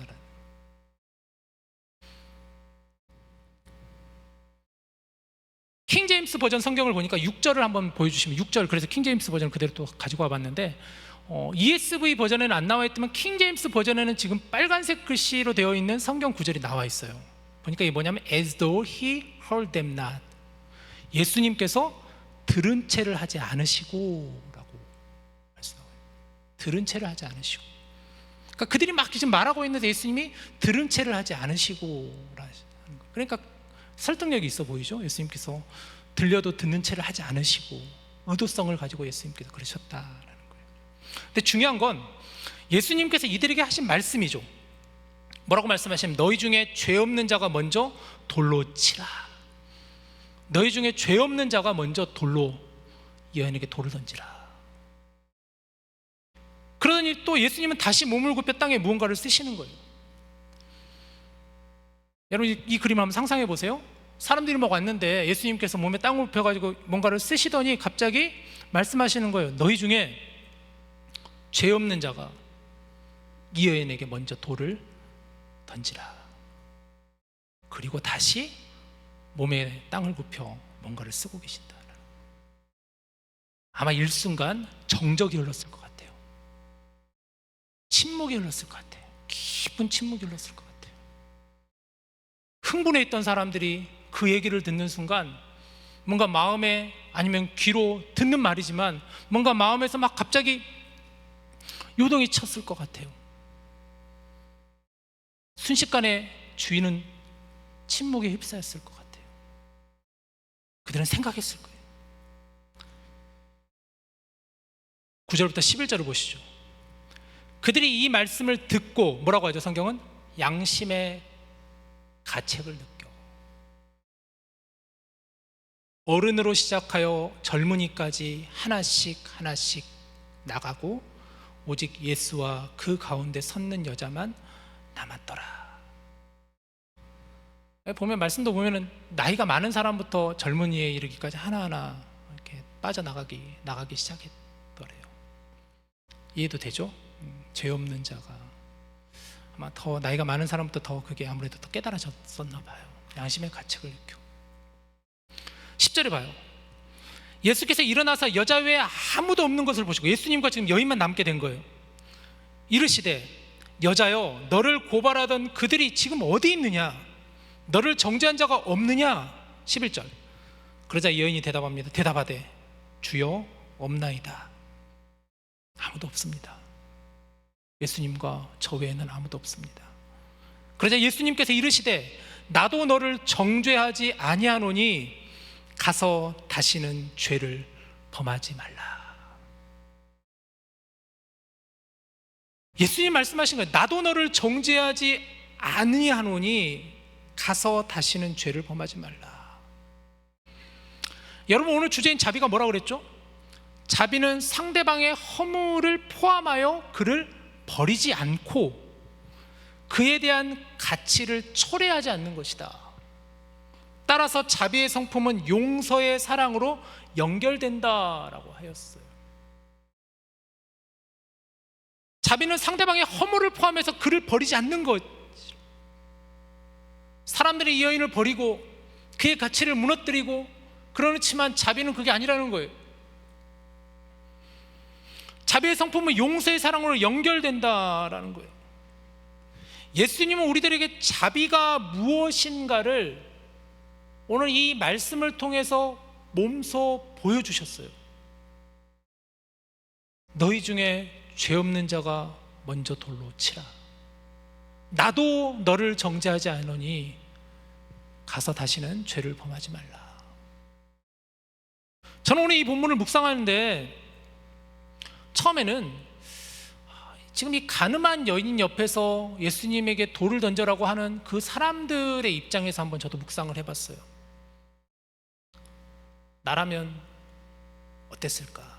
킹제임스 버전 성경을 보니까 6절을 한번 보여주시면 6절, 그래서 킹제임스 버전 그대로 또 가지고 와봤는데 ESV 버전에는 안 나와 있지만 킹제임스 버전에는 지금 빨간색 글씨로 되어 있는 성경 구절이 나와 있어요. 보니까 이게 뭐냐면 as though he heard them not. 예수님께서 들은 채를 하지 않으시고 라고 말씀하고 들은 채를 하지 않으시고. 그러니까 그들이 막 지금 말하고 있는데 예수님이 들은 채를 하는 거예요. 그러니까 설득력이 있어 보이죠. 예수님께서 들려도 듣는 채를 하지 않으시고 의도성을 가지고 예수님께서 그러셨다라는 거예요. 근데 중요한 건 예수님께서 이들에게 하신 말씀이죠. 뭐라고 말씀하시면 너희 중에 죄 없는 자가 먼저 돌로 치라. 너희 중에 죄 없는 자가 먼저 돌로 이 여인에게 돌을 던지라. 그러더니 또 예수님은 다시 몸을 굽혀 땅에 무언가를 쓰시는 거예요. 여러분 이 그림 한번 상상해 보세요. 사람들이 막 왔는데 예수님께서 몸에 땅을 굽혀가지고 뭔가를 쓰시더니 갑자기 말씀하시는 거예요. 너희 중에 죄 없는 자가 이 여인에게 먼저 돌을 던지라. 그리고 다시 몸에 땅을 굽혀 뭔가를 쓰고 계신다. 아마 일순간 정적이 흘렀을 것 같아요. 침묵이 흘렀을 것 같아요. 깊은 침묵이 흘렀을 것 같아요. 흥분해 있던 사람들이 그 얘기를 듣는 순간 뭔가 마음에 아니면 귀로 듣는 말이지만 뭔가 마음에서 막 갑자기 요동이 쳤을 것 같아요. 순식간에 주인은 침묵에 휩싸였을 것 같아요. 그들은 생각했을 거예요. 9절부터 11절을 보시죠. 그들이 이 말씀을 듣고 뭐라고 하죠? 성경은 양심의 가책을 느껴 어른으로 시작하여 젊은이까지 하나씩 나가고 오직 예수와 그 가운데 섰는 여자만 남았더라. 보면 말씀도 보면은 나이가 많은 사람부터 젊은이에 이르기까지 하나하나 이렇게 나가기 시작했더래요. 이해도 되죠? 죄 없는 자가 아마 더 나이가 많은 사람부터 더 그게 아무래도 더 깨달아졌었나 봐요. 양심의 가책을 느껴. 10절에 봐요. 예수께서 일어나서 여자 외에 아무도 없는 것을 보시고 예수님과 지금 여인만 남게 된 거예요. 이르시되 여자여 너를 고발하던 그들이 지금 어디 있느냐? 너를 정죄한 자가 없느냐? 11절. 그러자 여인이 대답하되 주여 없나이다. 아무도 없습니다. 예수님과 저 외에는 아무도 없습니다. 그러자 예수님께서 이르시되 나도 너를 정죄하지 아니하노니 가서 다시는 죄를 범하지 말라. 예수님 말씀하신 거예요. 나도 너를 정죄하지 아니하노니 가서 다시는 죄를 범하지 말라. 여러분 오늘 주제인 자비가 뭐라고 그랬죠? 자비는 상대방의 허물을 포함하여 그를 버리지 않고 그에 대한 가치를 초래하지 않는 것이다. 따라서 자비의 성품은 용서의 사랑으로 연결된다라고 하였어요. 자비는 상대방의 허물을 포함해서 그를 버리지 않는 것. 사람들이 이 여인을 버리고 그의 가치를 무너뜨리고 그렇지만 자비는 그게 아니라는 거예요. 자비의 성품은 용서의 사랑으로 연결된다라는 거예요. 예수님은 우리들에게 자비가 무엇인가를 오늘 이 말씀을 통해서 몸소 보여주셨어요. 너희 중에 죄 없는 자가 먼저 돌로 치라. 나도 너를 정죄하지 않으니 가서 다시는 죄를 범하지 말라. 저는 오늘 이 본문을 묵상하는데 처음에는 지금 이 가늠한 여인 옆에서 예수님에게 돌을 던져라고 하는 그 사람들의 입장에서 한번 저도 묵상을 해봤어요. 나라면 어땠을까?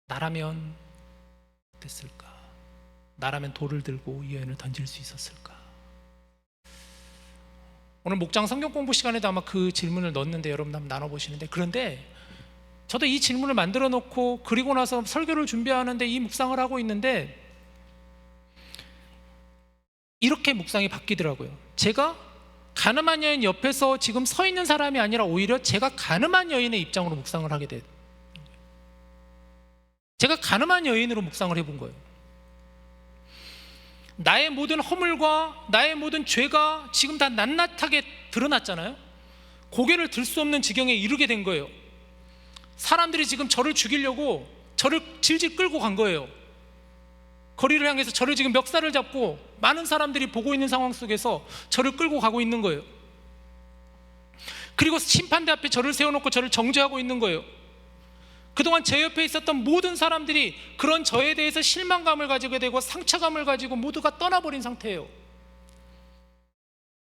나라면 어땠을까? 나라면 돌을 들고 이 여인을 던질 수 있었을까? 오늘 목장 성경 공부 시간에도 아마 그 질문을 넣었는데 여러분 한번 나눠보시는데, 그런데 저도 이 질문을 만들어 놓고 그리고 나서 설교를 준비하는데 이 묵상을 하고 있는데 이렇게 묵상이 바뀌더라고요. 제가 가늠한 여인 옆에서 지금 서 있는 사람이 아니라 오히려 제가 가늠한 여인의 입장으로 묵상을 하게 돼요. 제가 가늠한 여인으로 묵상을 해본 거예요. 나의 모든 허물과 나의 모든 죄가 지금 다 낱낱하게 드러났잖아요. 고개를 들 수 없는 지경에 이르게 된 거예요. 사람들이 지금 저를 죽이려고 저를 질질 끌고 간 거예요. 거리를 향해서 저를 지금 멱살을 잡고 많은 사람들이 보고 있는 상황 속에서 저를 끌고 가고 있는 거예요. 그리고 심판대 앞에 저를 세워놓고 저를 정죄하고 있는 거예요. 그동안 제 옆에 있었던 모든 사람들이 그런 저에 대해서 실망감을 가지게 되고 상처감을 가지고 모두가 떠나버린 상태예요.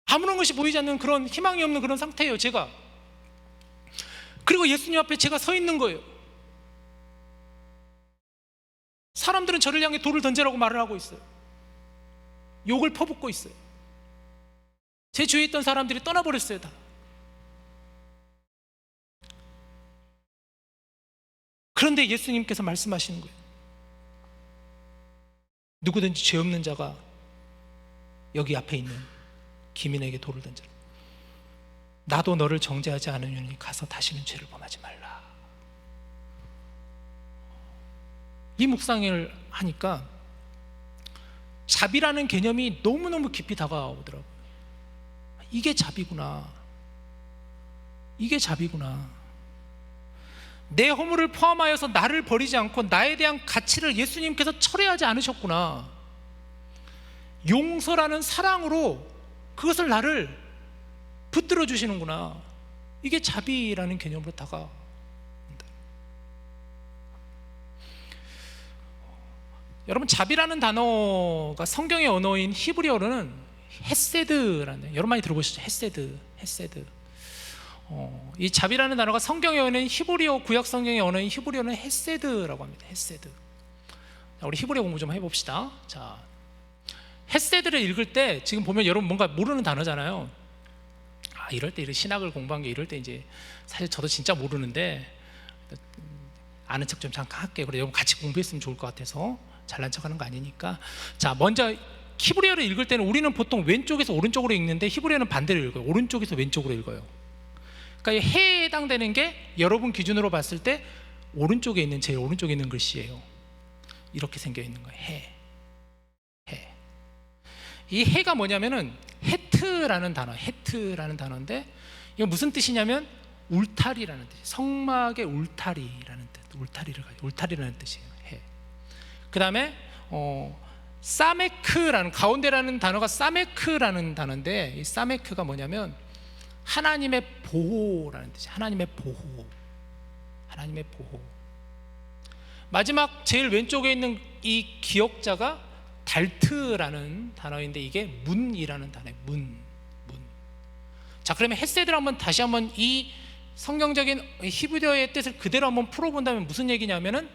아무런 것이 보이지 않는 그런 희망이 없는 그런 상태예요, 제가. 그리고 예수님 앞에 제가 서 있는 거예요. 사람들은 저를 향해 돌을 던지라고 말을 하고 있어요. 욕을 퍼붓고 있어요. 제 주위에 있던 사람들이 떠나버렸어요, 다. 그런데 예수님께서 말씀하시는 거예요. 누구든지 죄 없는 자가 여기 앞에 있는 기민에게 돌을 던져라. 나도 너를 정죄하지 않으니 가서 다시는 죄를 범하지 말라. 이 묵상을 하니까 자비라는 개념이 너무너무 깊이 다가오더라고요. 이게 자비구나. 이게 자비구나. 내 허물을 포함하여서 나를 버리지 않고 나에 대한 가치를 예수님께서 철회하지 않으셨구나. 용서라는 사랑으로 그것을 나를 붙들어 주시는구나. 이게 자비라는 개념으로 다가온다. 여러분, 자비라는 단어가 성경의 언어인 히브리어로는 헤세드라는, 여러분 많이 들어보시죠? 헤세드. 이 자비라는 단어가 성경의 언어인 히브리어, 구약 성경의 언어인 히브리어는 헤세드라고 합니다. 헤세드. 자, 우리 히브리어 공부 좀 해봅시다. 자, 헤세드를 읽을 때 지금 보면 여러분 뭔가 모르는 단어잖아요. 이럴 때 신학을 공부한 게 이럴 때 이제 사실 저도 진짜 모르는데 아는 척 좀 잠깐 할게요. 그래 여러분 같이 공부했으면 좋을 것 같아서. 잘난 척하는 거 아니니까. 자, 먼저 히브리어를 읽을 때는 우리는 보통 왼쪽에서 오른쪽으로 읽는데 히브리어는 반대로 읽어요. 오른쪽에서 왼쪽으로 읽어요. 그러니까 해에 해당되는 게 여러분 기준으로 봤을 때 오른쪽에 있는, 제일 오른쪽에 있는 글씨예요. 이렇게 생겨 있는 거예요. 해. 이 해가 뭐냐면은 헤트라는 단어인데 이게 무슨 뜻이냐면 울타리라는 뜻이에요. 성막의 울타리라는 뜻. 울타리라는 뜻이에요. 해. 그 다음에 사메크라는, 가운데라는 단어가 사메크라는 단어인데 이 사메크가 뭐냐면 하나님의 보호라는 뜻이에요. 하나님의 보호. 마지막 제일 왼쪽에 있는 이 기억자가 달트라는 단어인데 이게 문이라는 단어예요. 문. 자, 그러면 헤세드를 다시 한번 이 성경적인 히브리어의 뜻을 그대로 한번 풀어본다면 무슨 얘기냐면은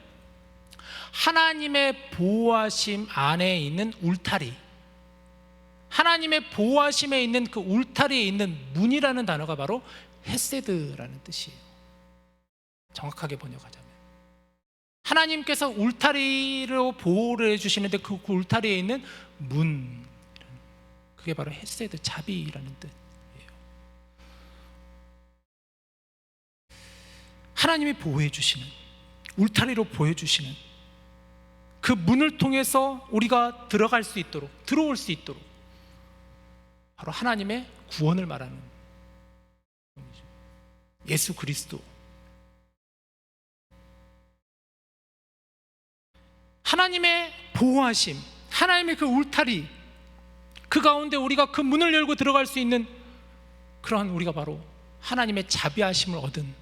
하나님의 보호하심 안에 있는 울타리, 하나님의 보호하심에 있는 그 울타리에 있는 문이라는 단어가 바로 헤세드라는 뜻이에요. 정확하게 번역하자면 하나님께서 울타리로 보호를 해주시는데 그 울타리에 있는 문, 그게 바로 헤세드, 자비라는 뜻이에요. 하나님이 보호해 주시는, 울타리로 보여주시는 그 문을 통해서 우리가 들어갈 수 있도록, 들어올 수 있도록 바로 하나님의 구원을 말하는 예수 그리스도. 하나님의 보호하심, 하나님의 그 울타리, 그 가운데 우리가 그 문을 열고 들어갈 수 있는 그러한 우리가 바로 하나님의 자비하심을 얻은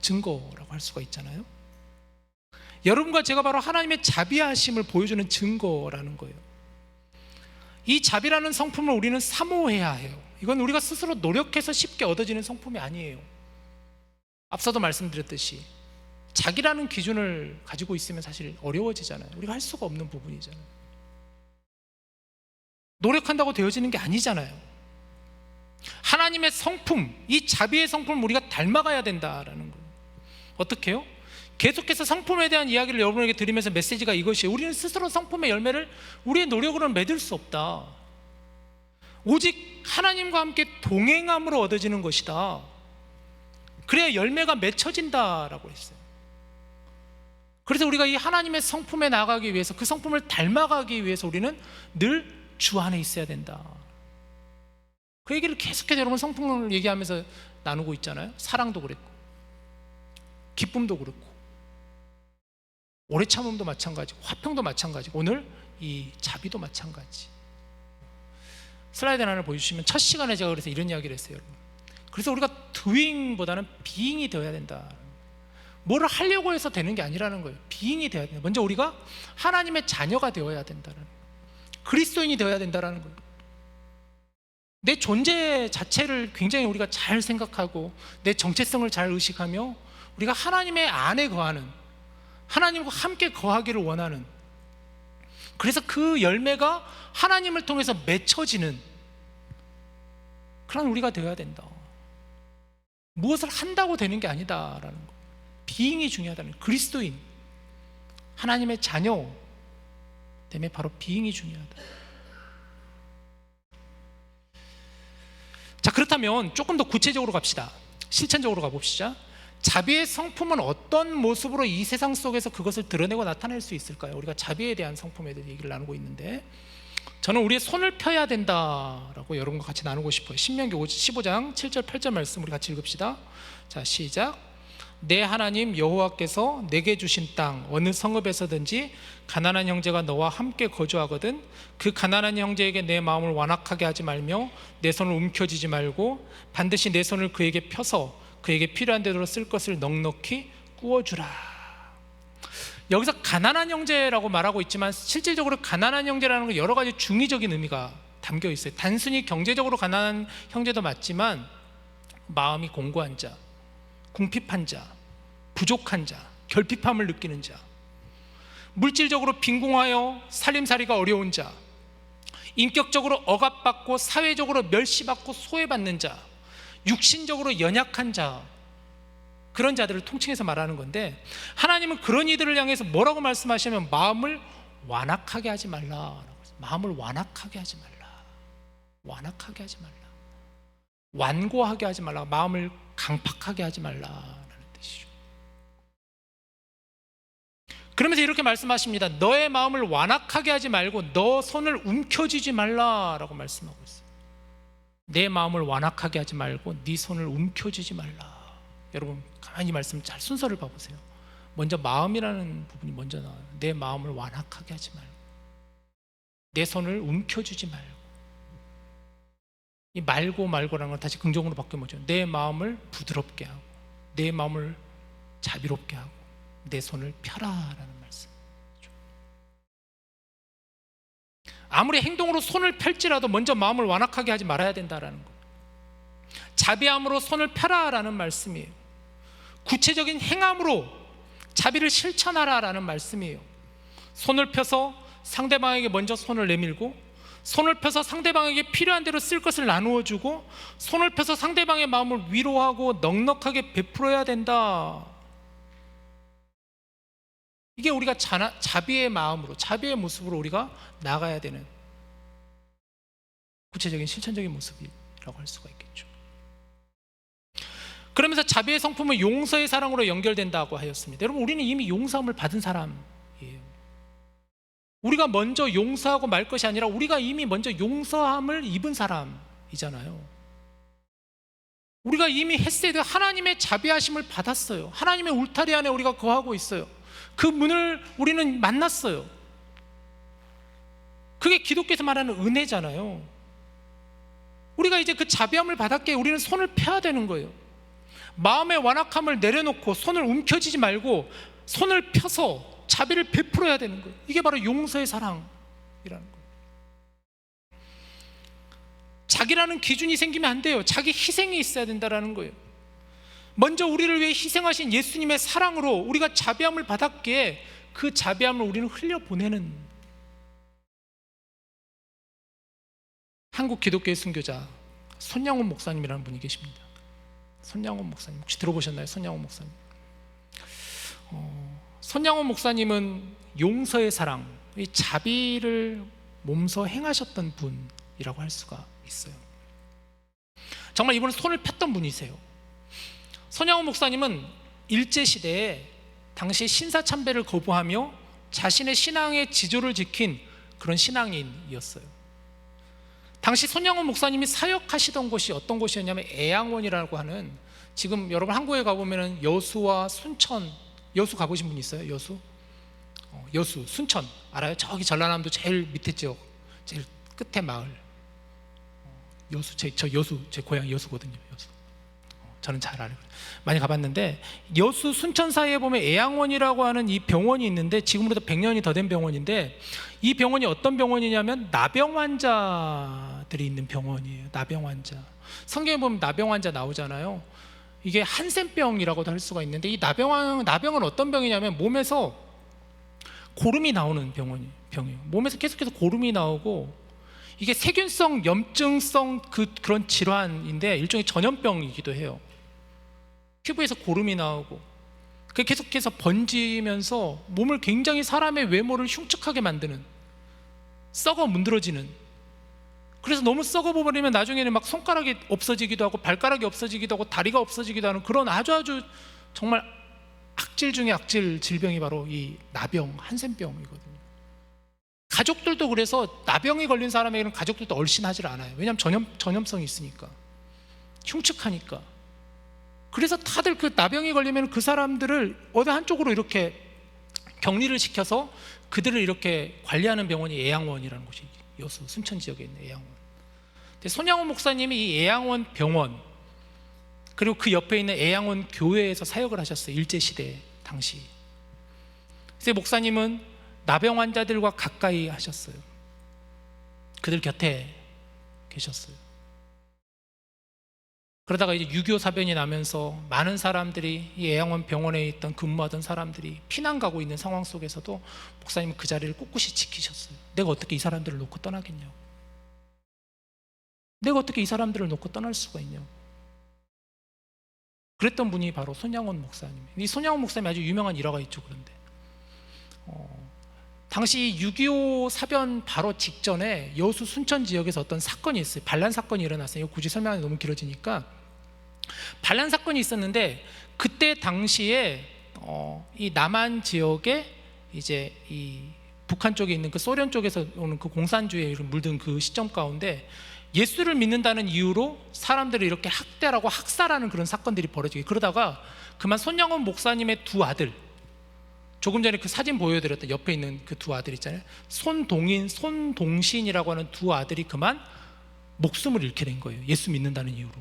증거라고 할 수가 있잖아요. 여러분과 제가 바로 하나님의 자비하심을 보여주는 증거라는 거예요. 이 자비라는 성품을 우리는 사모해야 해요. 이건 우리가 스스로 노력해서 쉽게 얻어지는 성품이 아니에요. 앞서도 말씀드렸듯이 자기라는 기준을 가지고 있으면 사실 어려워지잖아요. 우리가 할 수가 없는 부분이잖아요. 노력한다고 되어지는 게 아니잖아요. 하나님의 성품, 이 자비의 성품을 우리가 닮아가야 된다라는 거예요. 어떻게 해요? 계속해서 성품에 대한 이야기를 여러분에게 드리면서 메시지가 이것이에요. 우리는 스스로 성품의 열매를 우리의 노력으로는 맺을 수 없다. 오직 하나님과 함께 동행함으로 얻어지는 것이다. 그래야 열매가 맺혀진다라고 했어요. 그래서 우리가 이 하나님의 성품에 나가기 위해서, 그 성품을 닮아가기 위해서 우리는 늘 주 안에 있어야 된다. 그 얘기를 계속해서 여러분 성품을 얘기하면서 나누고 있잖아요. 사랑도 그랬고, 기쁨도 그렇고, 오래 참음도 마찬가지고, 화평도 마찬가지고, 오늘 이 자비도 마찬가지. 슬라이드 하나를 보여주시면 첫 시간에 제가 그래서 이런 이야기를 했어요, 여러분. 그래서 우리가 doing보다는 being이 되어야 된다. 뭐를 하려고 해서 되는 게 아니라는 거예요. 비잉이 되어야 돼요. 먼저 우리가 하나님의 자녀가 되어야 된다는 거예요. 그리스도인이 되어야 된다는 거예요. 내 존재 자체를 굉장히 우리가 잘 생각하고 내 정체성을 잘 의식하며 우리가 하나님의 안에 거하는, 하나님과 함께 거하기를 원하는, 그래서 그 열매가 하나님을 통해서 맺혀지는 그런 우리가 되어야 된다. 무엇을 한다고 되는 게 아니다라는 거. 비잉이 중요하다는 거예요. 그리스도인, 하나님의 자녀 때문에 바로 비잉이 중요하다. 자, 그렇다면 조금 더 구체적으로 갑시다. 실천적으로 가봅시다. 자비의 성품은 어떤 모습으로 이 세상 속에서 그것을 드러내고 나타낼 수 있을까요? 우리가 자비에 대한 성품에 대해 얘기를 나누고 있는데, 저는 우리의 손을 펴야 된다라고 여러분과 같이 나누고 싶어요. 신명기 15장 7절 8절 말씀 우리 같이 읽읍시다. 자, 시작. 내 하나님 여호와께서 내게 주신 땅 어느 성읍에서든지 가난한 형제가 너와 함께 거주하거든 그 가난한 형제에게 내 마음을 완악하게 하지 말며 내 손을 움켜쥐지 말고 반드시 내 손을 그에게 펴서 그에게 필요한 대로 쓸 것을 넉넉히 꾸어주라. 여기서 가난한 형제라고 말하고 있지만 실질적으로 가난한 형제라는 건 여러 가지 중의적인 의미가 담겨 있어요. 단순히 경제적으로 가난한 형제도 맞지만 마음이 공고한 자, 궁핍한 자, 부족한 자, 결핍함을 느끼는 자, 물질적으로 빈궁하여 살림살이가 어려운 자, 인격적으로 억압받고 사회적으로 멸시받고 소외받는 자, 육신적으로 연약한 자, 그런 자들을 통칭해서 말하는 건데, 하나님은 그런 이들을 향해서 뭐라고 말씀하시냐면 마음을 완악하게 하지 말라. 마음을 완악하게 하지 말라. 완악하게 하지 말라. 완고하게 하지 말라. 마음을 강팍하게 하지 말라라는 뜻이죠. 그러면서 이렇게 말씀하십니다. 너의 마음을 완악하게 하지 말고 너 손을 움켜쥐지 말라라고 말씀하고 있어요. 내 마음을 완악하게 하지 말고 네 손을 움켜쥐지 말라. 여러분 가만히 말씀 잘 순서를 봐보세요. 먼저 마음이라는 부분이 먼저 나와요. 내 마음을 완악하게 하지 말고 내 손을 움켜쥐지 말고. 이 말고라는 건 다시 긍정으로 바뀌면 내 마음을 부드럽게 하고 내 마음을 자비롭게 하고 내 손을 펴라라는 말씀. 아무리 행동으로 손을 펼지라도 먼저 마음을 완악하게 하지 말아야 된다라는 거예요. 자비함으로 손을 펴라라는 말씀이에요. 구체적인 행함으로 자비를 실천하라라는 말씀이에요. 손을 펴서 상대방에게 먼저 손을 내밀고, 손을 펴서 상대방에게 필요한 대로 쓸 것을 나누어 주고, 손을 펴서 상대방의 마음을 위로하고 넉넉하게 베풀어야 된다. 이게 우리가 자비의 마음으로, 자비의 모습으로 우리가 나가야 되는 구체적인 실천적인 모습이라고 할 수가 있겠죠. 그러면서 자비의 성품은 용서의 사랑으로 연결된다고 하였습니다. 여러분, 우리는 이미 용서함을 받은 사람이에요. 우리가 먼저 용서하고 말 것이 아니라 우리가 이미 먼저 용서함을 입은 사람이잖아요. 우리가 이미 헤세드, 하나님의 자비하심을 받았어요. 하나님의 울타리 안에 우리가 거하고 있어요. 그 문을 우리는 만났어요. 그게 기독교에서 말하는 은혜잖아요. 우리가 이제 그 자비함을 받았기에 우리는 손을 펴야 되는 거예요. 마음의 완악함을 내려놓고 손을 움켜쥐지 말고 손을 펴서 자비를 베풀어야 되는 거예요. 이게 바로 용서의 사랑이라는 거예요. 자기라는 기준이 생기면 안 돼요. 자기 희생이 있어야 된다는 거예요. 먼저 우리를 위해 희생하신 예수님의 사랑으로 우리가 자비함을 받았기에 그 자비함을 우리는 흘려보내는, 한국 기독교의 순교자 손양원 목사님이라는 분이 계십니다. 손양원 목사님 혹시 들어보셨나요? 손양원 목사님. 손양원 목사님은 용서의 사랑, 이 자비를 몸소 행하셨던 분이라고 할 수가 있어요. 정말 이분은 손을 폈던 분이세요. 손양원 목사님은 일제시대에 당시 신사참배를 거부하며 자신의 신앙의 지조를 지킨 그런 신앙인이었어요. 당시 손양원 목사님이 사역하시던 곳이 어떤 곳이었냐면 애양원이라고 하는, 지금 여러분 한국에 가보면 여수와 순천, 여수 가보신 분 있어요? 여수? 여수, 순천 알아요? 저기 전라남도 제일 밑에 지역, 제일 끝에 마을. 여수, 저 여수, 제 고향이 여수거든요. 여수. 저는 잘 알고 많이 가봤는데 여수 순천 사이에 보면 애양원이라고 하는 이 병원이 있는데 지금으로부터 100년이 더 된 병원인데 이 병원이 어떤 병원이냐면 나병 환자들이 있는 병원이에요. 나병 환자. 성경에 보면 나병 환자 나오잖아요. 이게 한센병이라고도 할 수가 있는데 이 나병은 어떤 병이냐면 몸에서 고름이 나오는 병이에요. 몸에서 계속해서 고름이 나오고 이게 세균성 염증성 그런 질환인데 일종의 전염병이기도 해요. 피부에서 고름이 나오고 그게 계속해서 번지면서 몸을 굉장히 사람의 외모를 흉측하게 만드는, 썩어 문드러지는, 그래서 너무 썩어버리면 나중에는 막 손가락이 없어지기도 하고 발가락이 없어지기도 하고 다리가 없어지기도 하는 그런 아주 정말 악질 중에 악질 질병이 바로 이 나병, 한센병이거든요. 가족들도 그래서 나병이 걸린 사람에게는 가족들도 얼씬하지 않아요. 왜냐하면 전염성이 있으니까, 흉측하니까. 그래서 다들 그 나병이 걸리면 그 사람들을 어디 한쪽으로 이렇게 격리를 시켜서 그들을 이렇게 관리하는 병원이 애양원이라는 곳이 여수 순천 지역에 있는 애양원. 근데 손양원 목사님이 이 애양원 병원 그리고 그 옆에 있는 애양원 교회에서 사역을 하셨어요. 일제시대 당시. 그래서 목사님은 나병 환자들과 가까이 하셨어요. 그들 곁에 계셨어요. 그러다가 이제 6.25 사변이 나면서 많은 사람들이 이 애양원 병원에 있던 근무하던 사람들이 피난 가고 있는 상황 속에서도 목사님은 그 자리를 꿋꿋이 지키셨어요. 내가 어떻게 이 사람들을 놓고 떠나겠냐고. 내가 어떻게 이 사람들을 놓고 떠날 수가 있냐고. 그랬던 분이 바로 손양원 목사님이에요. 이 손양원 목사님이 아주 유명한 일화가 있죠. 그런데 당시 6.25 사변 바로 직전에 여수 순천 지역에서 어떤 사건이 있어요. 반란 사건이 일어났어요. 이거 굳이 설명하기 너무 길어지니까 반란 사건이 있었는데 그때 당시에 이 남한 지역에 이제 이 북한 쪽에 있는 그 소련 쪽에서 오는 그 공산주의에 물든 그 시점 가운데 예수를 믿는다는 이유로 사람들을 이렇게 학대하고 학살하는 그런 사건들이 벌어지게, 그러다가 그만 손양원 목사님의 두 아들, 조금 전에 그 사진 보여드렸던 옆에 있는 그 두 아들 있잖아요. 손동인, 손동신이라고 하는 두 아들이 그만 목숨을 잃게 된 거예요. 예수 믿는다는 이유로.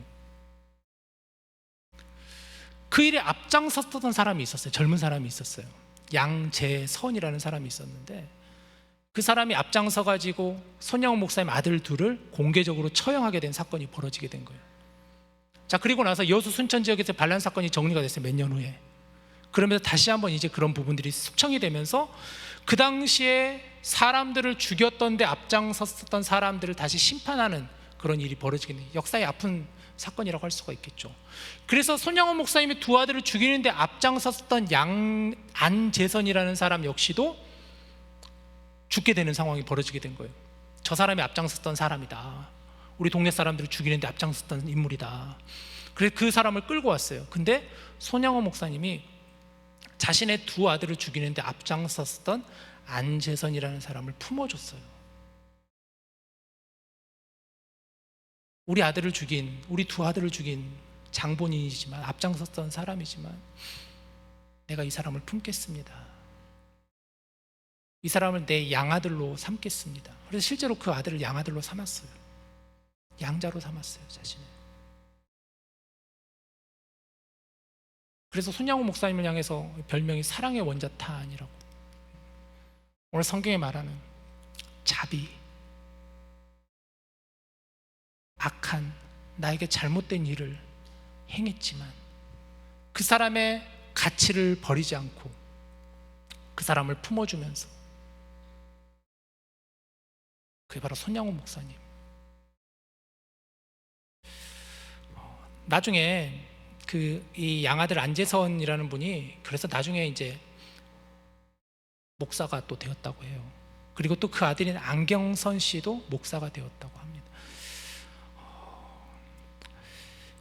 그 일에 앞장섰던 사람이 있었어요. 젊은 사람이 있었어요. 양재선이라는 사람이 있었는데 그 사람이 앞장서가지고 손양원 목사님 아들 둘을 공개적으로 처형하게 된 사건이 벌어지게 된 거예요. 자, 그리고 나서 여수 순천 지역에서 반란 사건이 정리가 됐어요. 몇 년 후에. 그러면서 다시 한번 이제 그런 부분들이 숙청이 되면서 그 당시에 사람들을 죽였던데 앞장섰던 사람들을 다시 심판하는 그런 일이 벌어지게 돼요. 역사의 아픈 사건이라고 할 수가 있겠죠. 그래서 손양원 목사님이 두 아들을 죽이는데 앞장섰던 안재선이라는 사람 역시도 죽게 되는 상황이 벌어지게 된 거예요. 저 사람이 앞장섰던 사람이다. 우리 동네 사람들을 죽이는데 앞장섰던 인물이다. 그래서 그 사람을 끌고 왔어요. 근데 손양원 목사님이 자신의 두 아들을 죽이는데 앞장섰던 안재선이라는 사람을 품어줬어요. 우리 두 아들을 죽인 장본인이지만, 앞장섰던 사람이지만 내가 이 사람을 품겠습니다. 이 사람을 내 양아들로 삼겠습니다. 그래서 실제로 그 아들을 양아들로 삼았어요. 양자로 삼았어요, 자신을. 그래서 손양호 목사님을 향해서 별명이 사랑의 원자탄이라고. 오늘 성경에 말하는 자비, 악한, 나에게 잘못된 일을 행했지만 그 사람의 가치를 버리지 않고 그 사람을 품어주면서, 그게 바로 손양호 목사님. 나중에 이 양아들 안재선이라는 분이 그래서 나중에 이제 목사가 또 되었다고 해요. 그리고 또 그 아들인 안경선 씨도 목사가 되었다고 합니다.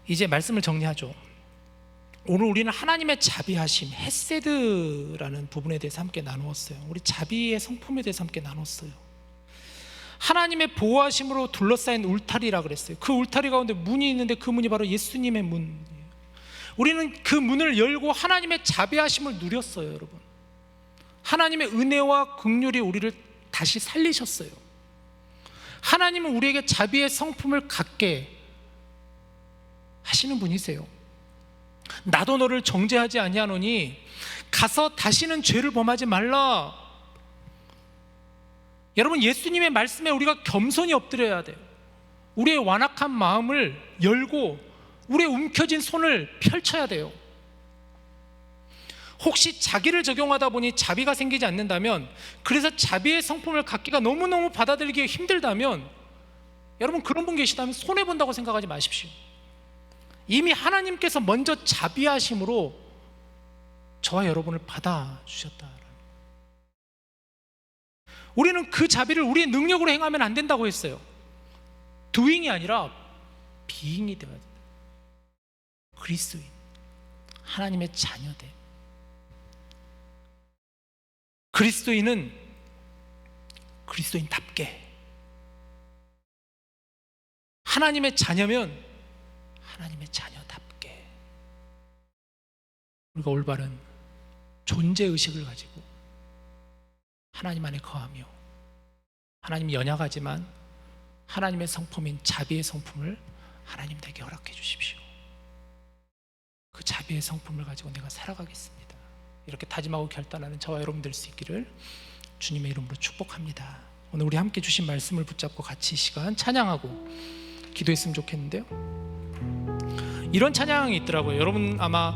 이제 말씀을 정리하죠. 오늘 우리는 하나님의 자비하심, 헤세드라는 부분에 대해서 함께 나누었어요. 우리 자비의 성품에 대해서 함께 나눴어요. 하나님의 보호하심으로 둘러싸인 울타리라 그랬어요. 그 울타리 가운데 문이 있는데 그 문이 바로 예수님의 문이에요. 우리는 그 문을 열고 하나님의 자비하심을 누렸어요, 여러분. 하나님의 은혜와 긍휼이 우리를 다시 살리셨어요. 하나님은 우리에게 자비의 성품을 갖게 하시는 분이세요. 나도 너를 정죄하지 아니하노니 가서 다시는 죄를 범하지 말라. 여러분, 예수님의 말씀에 우리가 겸손히 엎드려야 돼요. 우리의 완악한 마음을 열고 우리의 움켜진 손을 펼쳐야 돼요. 혹시 자기를 적용하다 보니 자비가 생기지 않는다면, 그래서 자비의 성품을 갖기가 너무너무 받아들이기 힘들다면, 여러분 그런 분 계시다면 손해본다고 생각하지 마십시오. 이미 하나님께서 먼저 자비하심으로 저와 여러분을 받아주셨다. 우리는 그 자비를 우리의 능력으로 행하면 안 된다고 했어요. doing이 아니라 being이 되어야 된다. 그리스도인, 하나님의 자녀됨. 그리스도인은 그리스도인답게, 하나님의 자녀면 하나님의 자녀답게 우리가 올바른 존재의식을 가지고 하나님 안에 거하며, 하나님 연약하지만 하나님의 성품인 자비의 성품을 하나님에게 허락해 주십시오. 그 자비의 성품을 가지고 내가 살아가겠습니다, 이렇게 다짐하고 결단하는 저와 여러분 될 수 있기를 주님의 이름으로 축복합니다. 오늘 우리 함께 주신 말씀을 붙잡고 같이 이 시간 찬양하고 기도했으면 좋겠는데요, 이런 찬양이 있더라고요. 여러분 아마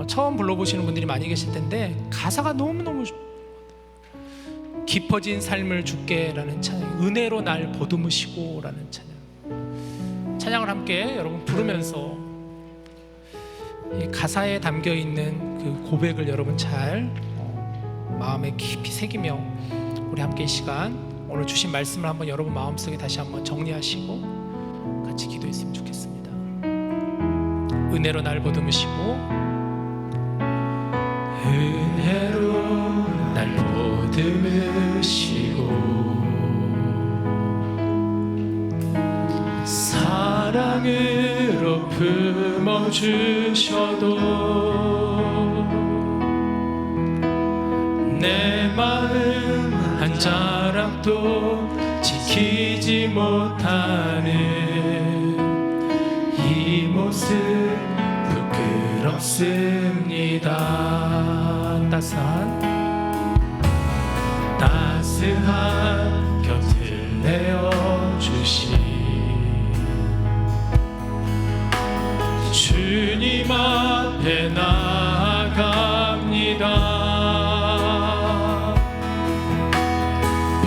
처음 불러보시는 분들이 많이 계실 텐데 가사가 너무너무 깊어진 삶을 주께 라는 찬양, 은혜로 날 보듬으시고 라는 찬양을 함께 여러분 부르면서 이 가사에 담겨있는 그 고백을 여러분 잘 마음에 깊이 새기며 우리 함께 이 시간 오늘 주신 말씀을 한번 여러분 마음속에 다시 한번 정리하시고 같이 기도했으면 좋겠습니다. 은혜로 날 보듬으시고, 은혜로 날 보듬으시고, 사랑으로 품어주셔도 내 마음 한 자락도 지키지 못하는 이 모습 부끄럽습니다. 따스한 곁을 내어주신 주님 앞에 나아갑니다.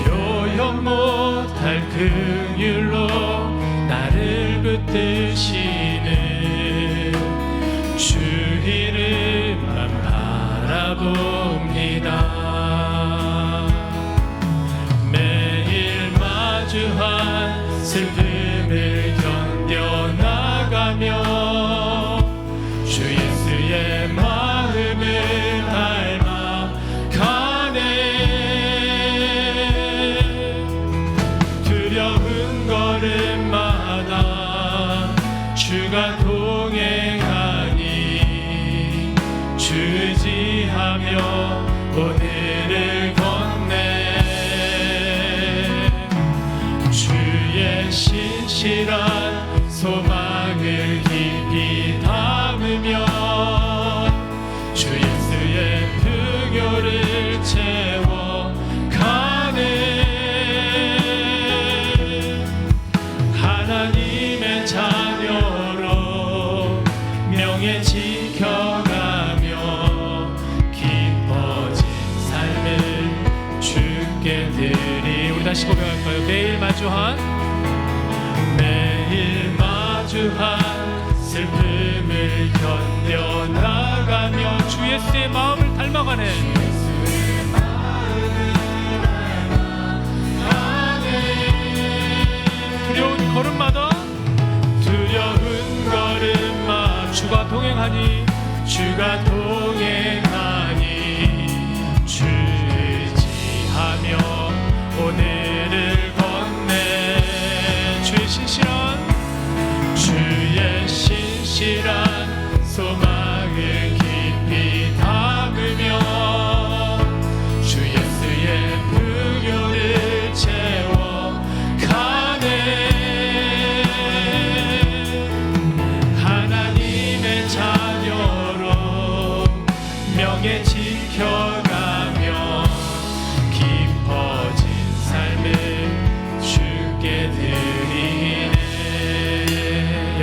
표현 못할 긍휼로 나를 붙드시는 주 이름만 바라봅니다. 매일 마주한 슬픔을 견뎌나가며 주 예수의 마음을 닮아가네. 두려운 걸음마다 주가 동행하니 주지하며 오늘을 건네. 주의 신실한 소망을 깊이 담으며 주 예수의 풍요를 채워가네. 하나님의 자녀로 명예 지켜가며 깊어진 삶을 주께 드리. 우리 다시 고백할까요? 매일 마주한 슬픔을 견뎌나가며 주 예수의 마음을 닮아가네. 두려운 걸음마다 주가 동행하니 주지하며 오늘을 건네. 주의 신실한 소망을 깊이 담으며 주 예수의 풍요를 채워가네. 하나님의 자녀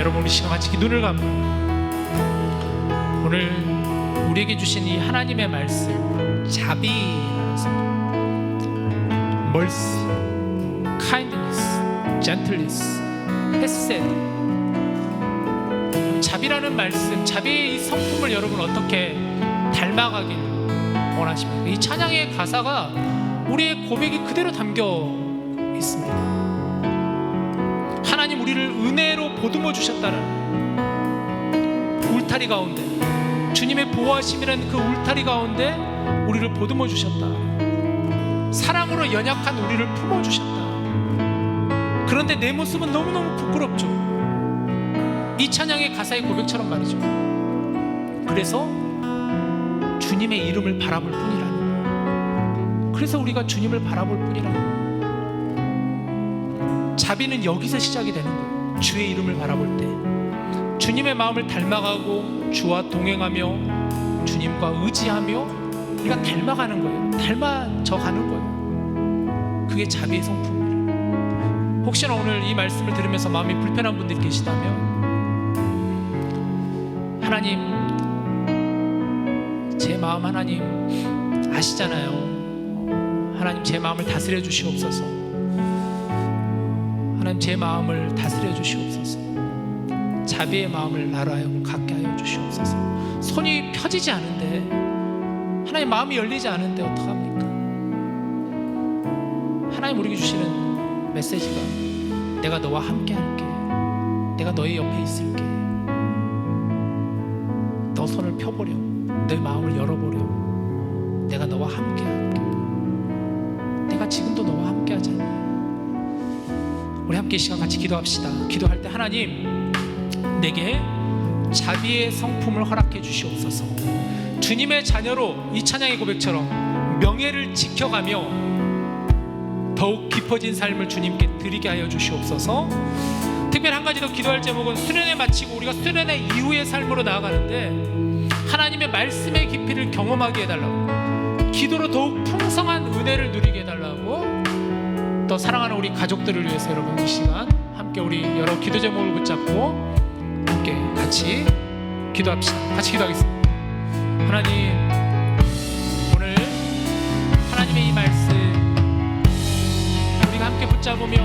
여러분 우리 시간 같이 눈을 감고 오늘 우리에게 주신 이 하나님의 말씀 자비라는 성품, mercy, kindness, gentleness, 헤세드, 자비라는 말씀, 자비의 이 성품을 여러분 어떻게 닮아가길 원하십니까? 이 찬양의 가사가 우리의 고백이 그대로 담겨 있습니다. 하나님 우리를 은혜로 보듬어 주셨다는 울타리 가운데, 주님의 보호하심이라는 그 울타리 가운데 우리를 보듬어 주셨다. 사랑으로 연약한 우리를 품어 주셨다. 그런데 내 모습은 너무너무 부끄럽죠. 이 찬양의 가사의 고백처럼 말이죠. 그래서 주님의 이름을 바라볼 뿐이라는 거예요. 그래서 우리가 주님을 바라볼 뿐이라는 거예요. 자비는 여기서 시작이 되는 거예요. 주의 이름을 바라볼 때 주님의 마음을 닮아가고 주와 동행하며 주님과 의지하며 우리가 닮아가는 거예요. 닮아져 가는 거예요. 그게 자비의 성품이에요. 혹시나 오늘 이 말씀을 들으면서 마음이 불편한 분들이 계시다면 하나님, 제 마음 하나님 아시잖아요. 하나님 제 마음을 다스려 주시옵소서. 하나님 제 마음을 다스려 주시옵소서. 자비의 마음을 나로 하여금 갖게 하여 주시옵소서. 손이 펴지지 않은데, 하나님 마음이 열리지 않은데 어떡합니까? 하나님 우리에게 주시는 메시지가 내가 너와 함께 할게, 내가 너의 옆에 있을게, 너 손을 펴보려, 내 마음을 열어보려, 내가 너와 함께 할게, 내가 지금도 너와 함께 하잖아. 우리 함께 이 시간 같이 기도합시다. 기도할 때 하나님 내게 자비의 성품을 허락해 주시옵소서. 주님의 자녀로 이 찬양의 고백처럼 명예를 지켜가며 더욱 깊어진 삶을 주님께 드리게 하여 주시옵소서. 특별히 한 가지 더 기도할 제목은 수련회 마치고 우리가 수련회 이후의 삶으로 나아가는데 하나님의 말씀의 깊이를 경험하게 해달라고, 기도로 더욱 풍성한 은혜를 누리게 해달라고, 또 사랑하는 우리 가족들을 위해서 여러분 이 시간 함께 우리 여러 기도 제목을 붙잡고 함께 같이 기도합시다. 같이 기도하겠습니다. 하나님, 오늘 하나님의 이 말씀 우리가 함께 붙잡으며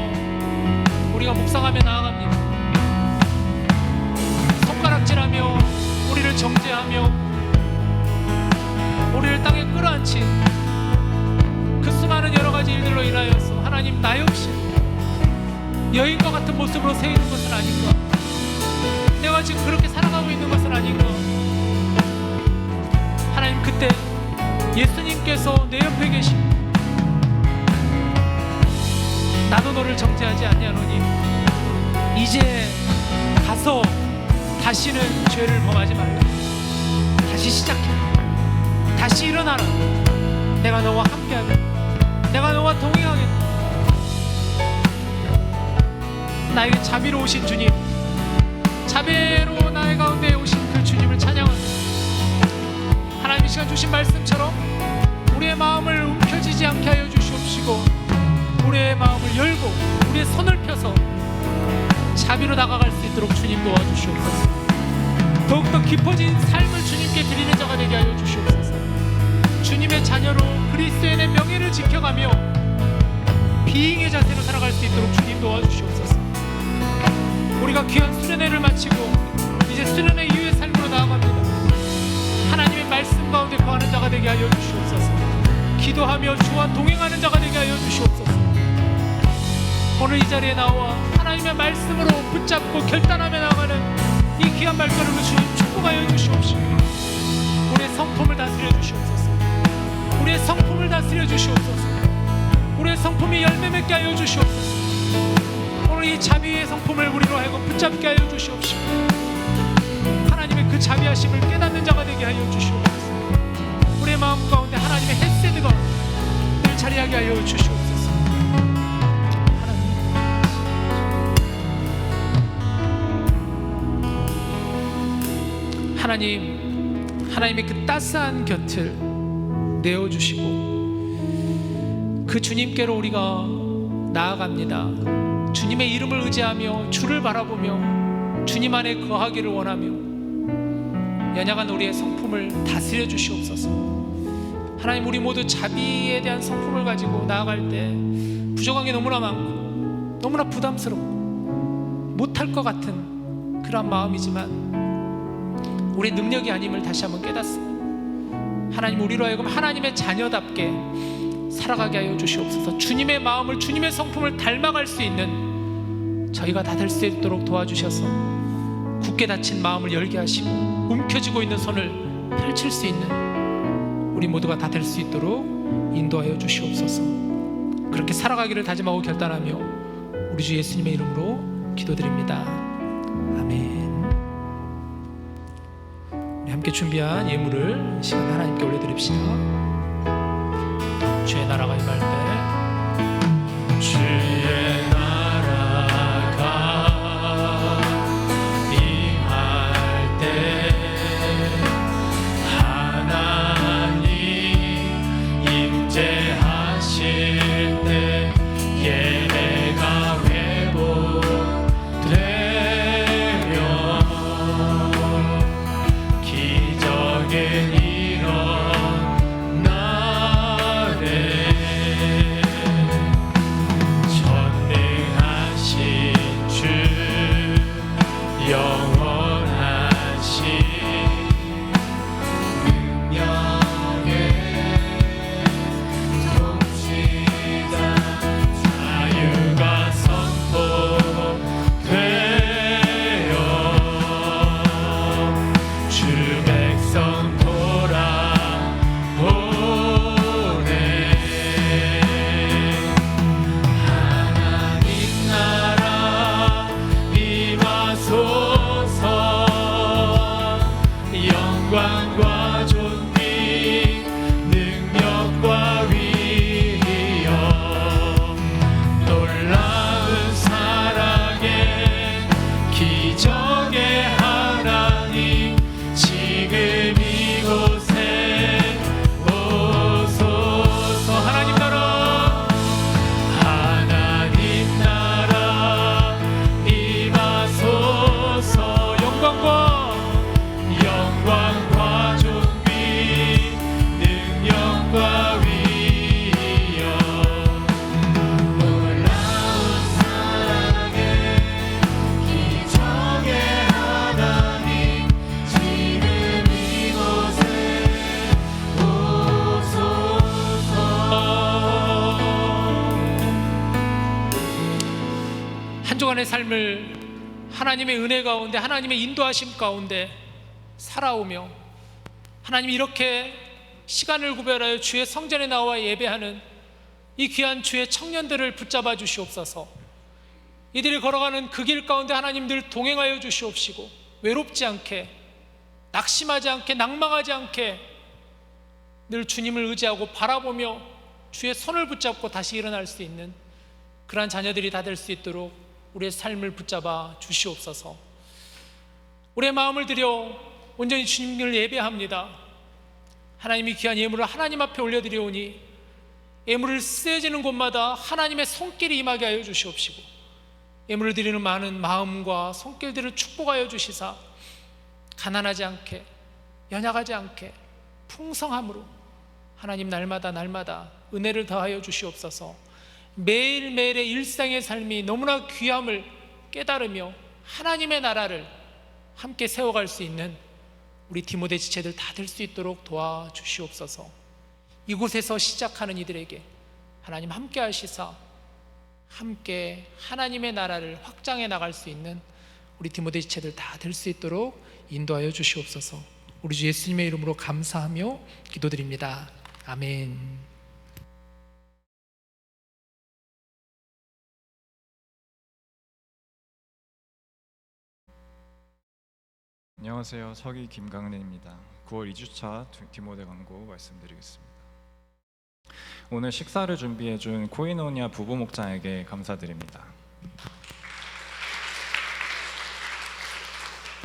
우리가 묵상하며 나아갑니다. 손가락질하며 우리를 정죄하며 우리를 땅에 끌어안친 그 수많은 여러 가지 일들로 인하여서 하나님 나 역시 여인과 같은 모습으로 서 있는 것은 아닌가, 내가 지금 그렇게 살아가고 있는 것은 아닌가. 하나님 그때 예수님께서 내 옆에 계시고 나도 너를 정죄하지 아니하노니 이제 가서 다시는 죄를 범하지 말라. 다시 시작해. 다시 일어나라. 내가 너와 함께하겠다. 내가 너와 동행하겠다. 나에게 자비로 오신 주님, 자비로 나의 가운데 오신 그 주님을 찬양합니다. 하나님 이 시간 주신 말씀처럼 우리의 마음을 움켜쥐지 않게 하여 주시옵시고 우리의 마음을 열고 우리의 손을 펴서 자비로 다가갈 수 있도록 주님 도와주시옵소서. 더욱더 깊어진 삶을 주님께 드리는 자가 되게 하여 주시옵소서. 주님의 자녀로 그리스도인의 명예를 지켜가며 비잉의 자세로 살아갈 수 있도록 주님 도와주시옵소서. 우리가 귀한 수련회를 마치고 이제 수련회 이후의 삶으로 나아갑니다. 하나님의 말씀 가운데 거하는 자가 되게 하여 주시옵소서. 기도하며 주와 동행하는 자가 되게 하여 주시옵소서. 오늘 이 자리에 나와 하나님의 말씀으로 붙잡고 결단하며 나가는 이 귀한 발걸음을 주님 축복하여 주시옵시고 우리의 성품을 다스려 주시옵소서. 우리의 성품을 다스려 주시옵소서. 우리의 성품이 열매 맺게 하여 주시옵소서. 오늘 이 자비의 성품을 우리로 하여금 붙잡게 하여 주시옵시고 하나님의 그 자비하심을 깨닫는 자가 되게 하여 주시옵소서. 우리의 마음 가운데 하나님의 헤세드가 늘 자리하게 하여 주시옵소서. 하나님, 하나님의 그 따스한 곁을 내어주시고 그 주님께로 우리가 나아갑니다. 주님의 이름을 의지하며 주를 바라보며 주님 안에 거하기를 원하며 연약한 우리의 성품을 다스려 주시옵소서. 하나님, 우리 모두 자비에 대한 성품을 가지고 나아갈 때 부족한 게 너무나 많고 너무나 부담스럽고 못할 것 같은 그런 마음이지만 우리의 능력이 아님을 다시 한번 깨닫습니다. 하나님, 우리로 하여금 하나님의 자녀답게 살아가게 하여 주시옵소서. 주님의 마음을, 주님의 성품을 닮아갈 수 있는 저희가 다 될 수 있도록 도와주셔서 굳게 닫힌 마음을 열게 하시고 움켜쥐고 있는 손을 펼칠 수 있는 우리 모두가 다 될 수 있도록 인도하여 주시옵소서. 그렇게 살아가기를 다짐하고 결단하며 우리 주 예수님의 이름으로 기도드립니다. 아멘. 우리 함께 준비한 예물을 이 시간 하나님께 올려드립시다. 주의 나라가 임할 때 주의 나라가 임할 때 하나님 임재하실 때 예배가 회복되며 기적은 일어나네. 전능하신 주 영원하신 능력의 통치자 자유가 선포되어 주 백성 돌아오네. 하나님 나라 임하소서. 영광과 존귀 능력과 위엄 놀라운 사랑의 기적의 하나님 지금 이곳에 오소서. 하나님 나라 임하소서. 영광과 존귀 능력과 위엄 놀라운 사랑의 기적의 하나님 지금 이곳에 오소서. 한 주간의 삶을 하나님의 은혜 가운데, 하나님의 인도하심 가운데 살아오며 하나님이 이렇게 시간을 구별하여 주의 성전에 나와 예배하는 이 귀한 주의 청년들을 붙잡아 주시옵소서. 이들이 걸어가는 그 길 가운데 하나님들 동행하여 주시옵시고 외롭지 않게, 낙심하지 않게, 낭망하지 않게 늘 주님을 의지하고 바라보며 주의 손을 붙잡고 다시 일어날 수 있는 그러한 자녀들이 다 될 수 있도록 우리의 삶을 붙잡아 주시옵소서. 우리의 마음을 들여 온전히 주님을 예배합니다. 하나님이 귀한 예물을 하나님 앞에 올려드리오니 예물을 쓰여지는 곳마다 하나님의 손길이 임하게 하여 주시옵시고 예물을 드리는 많은 마음과 손길들을 축복하여 주시사 가난하지 않게, 연약하지 않게 풍성함으로 하나님 날마다 은혜를 더하여 주시옵소서. 매일매일의 일상의 삶이 너무나 귀함을 깨달으며 하나님의 나라를 함께 세워갈 수 있는 우리 디모데 지체들 다 될 수 있도록 도와주시옵소서. 이곳에서 시작하는 이들에게 하나님 함께 하시사 함께 하나님의 나라를 확장해 나갈 수 있는 우리 디모데 지체들 다 될 수 있도록 인도하여 주시옵소서. 우리 주 예수님의 이름으로 감사하며 기도드립니다. 아멘. 안녕하세요. 서기 김강래입니다. 9월 2주차 디모데 광고 말씀드리겠습니다. 오늘 식사를 준비해준 코이노니아 부부 목장에게 감사드립니다.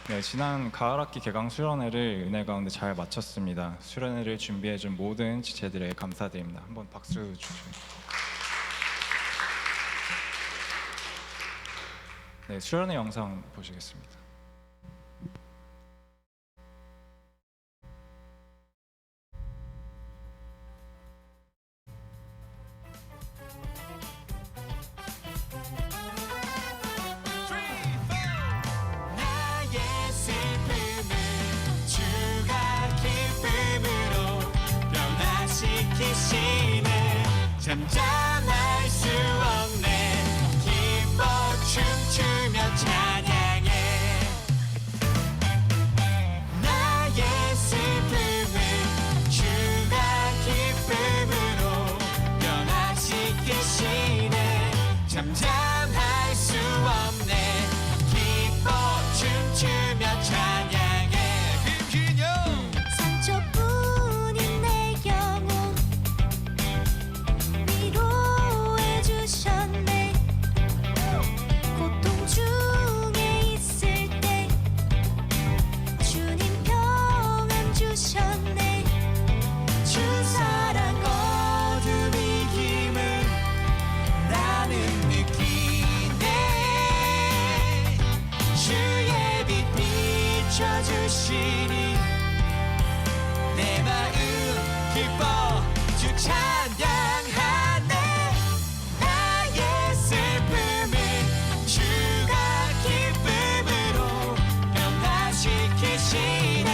네, 지난 가을학기 개강 수련회를 은혜 가운데 잘 마쳤습니다. 수련회를 준비해준 모든 지체들에게 감사드립니다. 한번 박수 주세요. 네, 수련회 영상 보시겠습니다. 주시니 내 마음 기뻐 주 찬양하네. 나의 슬픔을 주가 기쁨으로 변화시키시네.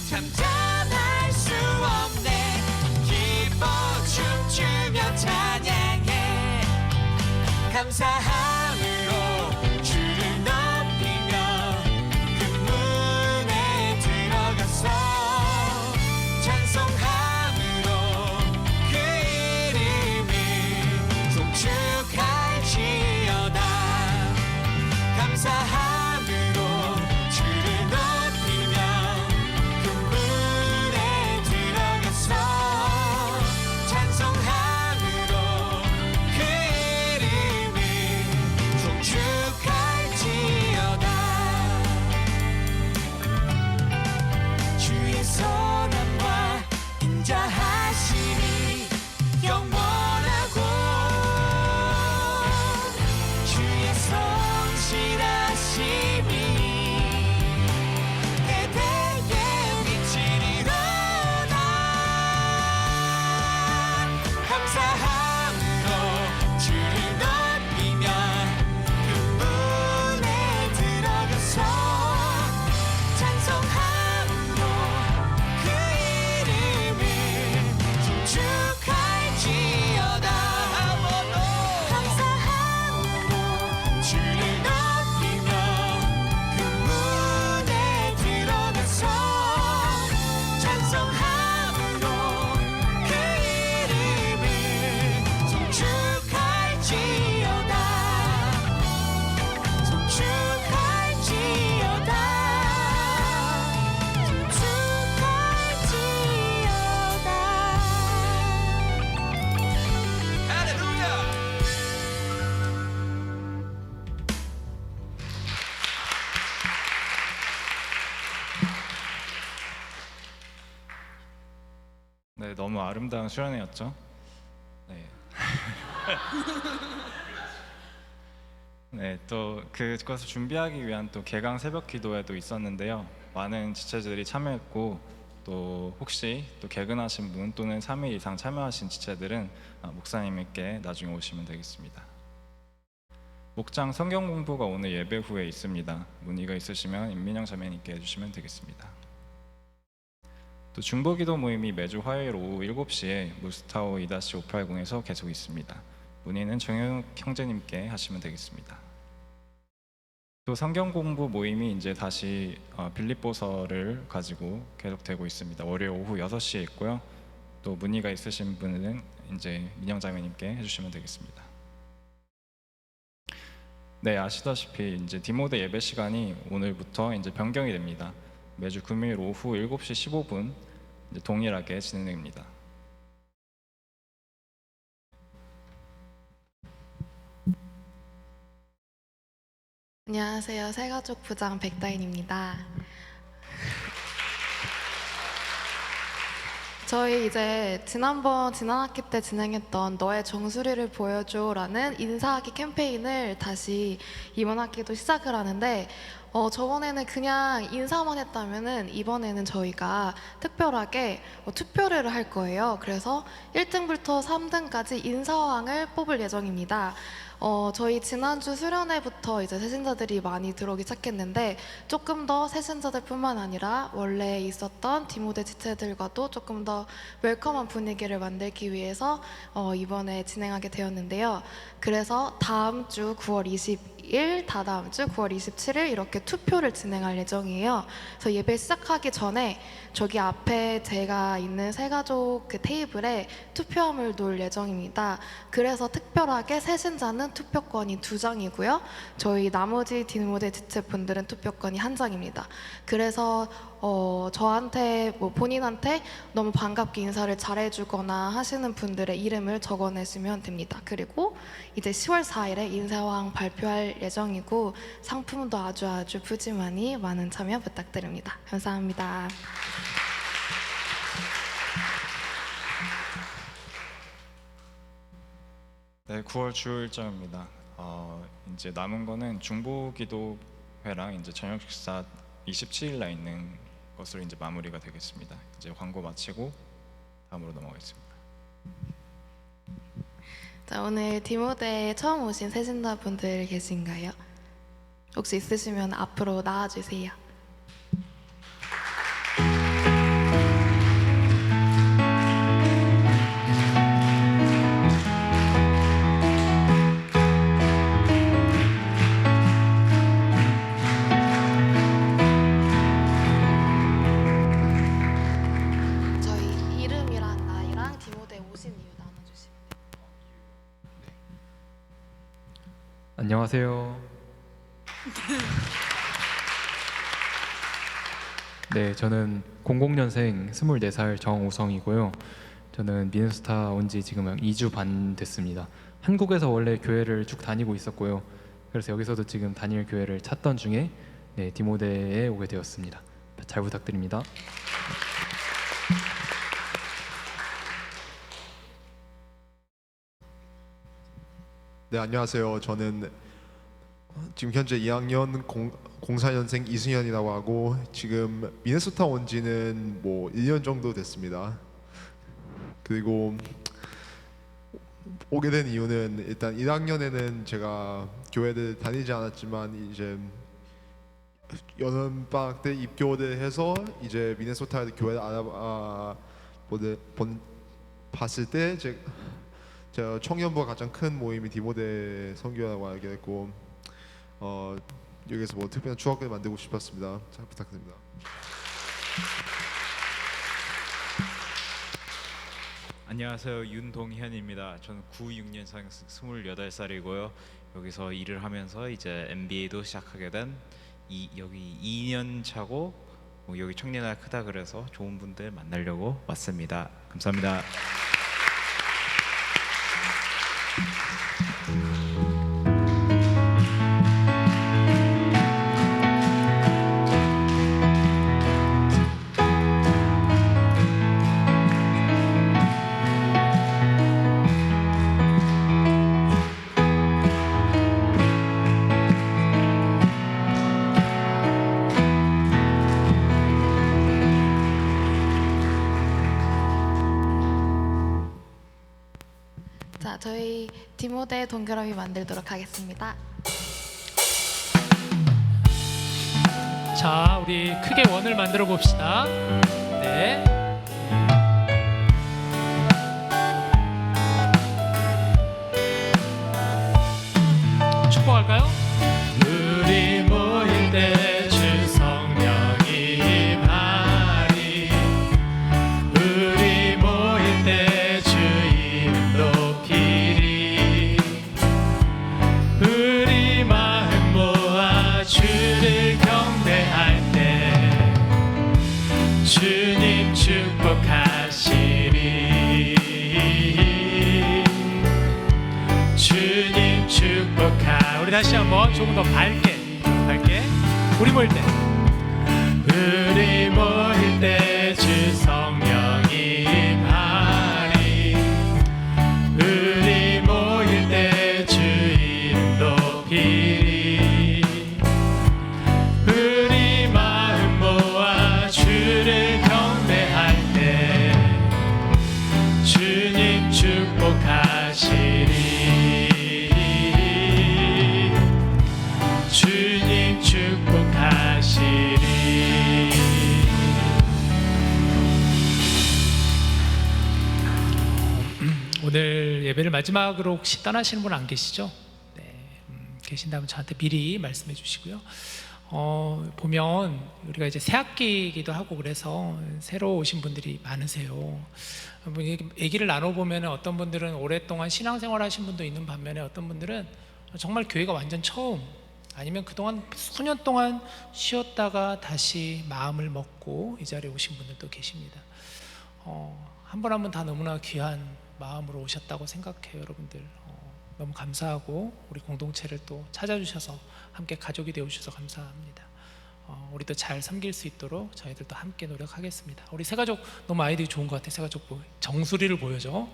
잠잠할 수 없네. 기뻐 춤추며 찬양해. 감사함으로 주를 높이며 그 문에 들어가서 찬송함으로 그 이름을 송축할지어다. 감사함으로 주를 높이며 그 문에 들어가서 찬송함으로 그 이름을 송축할지어다. 주의 선함과 인자하심이 영원하고 주의 성실하심이 대대에 미치리로다. 감사함으로 주를 높이며 그 문에 들어가서 찬송함으로 그 이름을 송축할지어다. 감사함으로 주를 높이며 그 문에 들어가서 찬송함으로 그 이름을 송축할지어다. 송축할지어다. 송축할지어다. 할렐루야. 네, 너무 아름다운 수련회였죠. 네. 네, 또 그것을 준비하기 위한 또 개강 새벽 기도회도 있었는데요. 많은 지체들이 참여했고 또 혹시 또 개근하신 분 또는 3일 이상 참여하신 지체들은 목사님께 나중에 오시면 되겠습니다. 목장 성경 공부가 오늘 예배 후에 있습니다. 문의가 있으시면 임민영 자매님께 해주시면 되겠습니다. 또 중보기도 모임이 매주 화요일 오후 7시에 무스타워 2-580에서 계속 있습니다. 문의는 정현욱 형제님께 하시면 되겠습니다. 또 성경 공부 모임이 이제 다시 빌립보서를 가지고 계속되고 있습니다. 월요일 오후 6시에 있고요. 또 문의가 있으신 분은 이제 민영 자매님께 해주시면 되겠습니다. 네, 아시다시피 이제 디모데 예배 시간이 오늘부터 이제 변경이 됩니다. 매주 금요일 오후 7시 15분 이제 동일하게 진행됩니다. 안녕하세요. 새가족 부장 백다인입니다. 저희 이제 지난 학기 때 진행했던 너의 정수리를 보여줘라는 인사하기 캠페인을 다시 이번 학기도 시작을 하는데 저번에는 그냥 인사만 했다면은 이번에는 저희가 특별하게 투표를 할 거예요. 그래서 1등부터 3등까지 인사왕을 뽑을 예정입니다. 저희 지난주 수련회부터 이제 새신자들이 많이 들어오기 시작했는데 조금 더 새신자들뿐만 아니라 원래 있었던 디모데 지체들과도 조금 더 웰컴한 분위기를 만들기 위해서 이번에 진행하게 되었는데요. 그래서 다음 주 9월 20일, 다다음 주 9월 27일 이렇게 투표를 진행할 예정이에요. 그래서 예배 시작하기 전에 저기 앞에 제가 있는 새가족 그 테이블에 투표함을 놓을 예정입니다. 그래서 특별하게 새신자는 투표권이 2장이고요. 저희 나머지 디모데 지체분들은 투표권이 1장입니다. 그래서 저한테 본인한테 너무 반갑게 인사를 잘해주거나 하시는 분들의 이름을 적어내시면 됩니다. 그리고 이제 10월 4일에 인사왕 발표할 예정이고 상품도 아주 푸짐하니 많은 참여 부탁드립니다. 감사합니다. 네, 9월 주요 일정입니다. 이제 남은 거는 중보기도회랑 이제 저녁 식사 27일 날 있는 것으로 이제 마무리가 되겠습니다. 이제 광고 마치고 다음으로 넘어가겠습니다. 자, 오늘 디모데에 처음 오신 세신자분들 계신가요? 혹시 있으시면 앞으로 나와주세요. 저희 이름이랑 나이랑 디모데 오신 이유 나눠주시면 돼요. 안녕하세요. 네, 저는 00년생 24살 정우성이고요. 저는 미네소타 온 지 지금 2주 반 됐습니다. 한국에서 원래 교회를 쭉 다니고 있었고요. 그래서 여기서도 지금 다닐 교회를 찾던 중에 네, 디모데에 오게 되었습니다. 잘 부탁드립니다. 네, 안녕하세요. 저는 지금 현재 2학년 04년생 이승현이라고 하고 지금 미네소타 온 지는 뭐 1년 정도 됐습니다. 그리고 오게 된 이유는 일단 1학년에는 제가 교회를 다니지 않았지만 이제 여름방학 때 입교를 해서 이제 미네소타 교회를 봤을 때 제가 청년부가 가장 큰 모임이 디모데 선교라고 알게 됐고 여기서 뭐 특별한 추억을 만들고 싶었습니다. 잘 부탁드립니다. 안녕하세요. 윤동현입니다. 저는 96년생 28살이고요. 여기서 일을 하면서 이제 MBA도 시작하게 된 여기 2년 차고 여기 청년회가 크다 그래서 좋은 분들 만나려고 왔습니다. 감사합니다. 자, 저희 디모데 동그라미 만들도록 하겠습니다. 자, 우리 크게 원을 만들어 봅시다. 네. 축복할까요? 우리 모일 때 주 성령이 임하리. 우리 모일 때 주 이름 높이리. 우리 마음 모아 주를 경배할 때 주님 축복하시리. 주님 축복하. 우리 다시 한번 조금 더 밝게 우리 모일 때 우리 모일 때 주 성령이 임하리. 우리 모일 때 주 이름 높이리. 우리 마음 모아 주를 경배할 때 주님 축복하시리. 주님 축복하시리. 오늘 예배를 마지막으로 혹시 떠나시는 분 안 계시죠? 네, 계신다면 저한테 미리 말씀해 주시고요. 보면 우리가 이제 새 학기이기도 하고 그래서 새로 오신 분들이 많으세요. 얘기를 나눠보면 어떤 분들은 오랫동안 신앙생활 하신 분도 있는 반면에 어떤 분들은 정말 교회가 완전 처음, 아니면 그동안 수년 동안 쉬었다가 다시 마음을 먹고 이 자리에 오신 분들도 계십니다. 한 분 한 분 다 너무나 귀한 마음으로 오셨다고 생각해요, 여러분들. 너무 감사하고 우리 공동체를 또 찾아주셔서 함께 가족이 되어주셔서 감사합니다. 우리도 잘 섬길 수 있도록 저희들도 함께 노력하겠습니다. 우리 새가족 너무 아이들이 좋은 것 같아요. 새가족 정수리를 보여줘.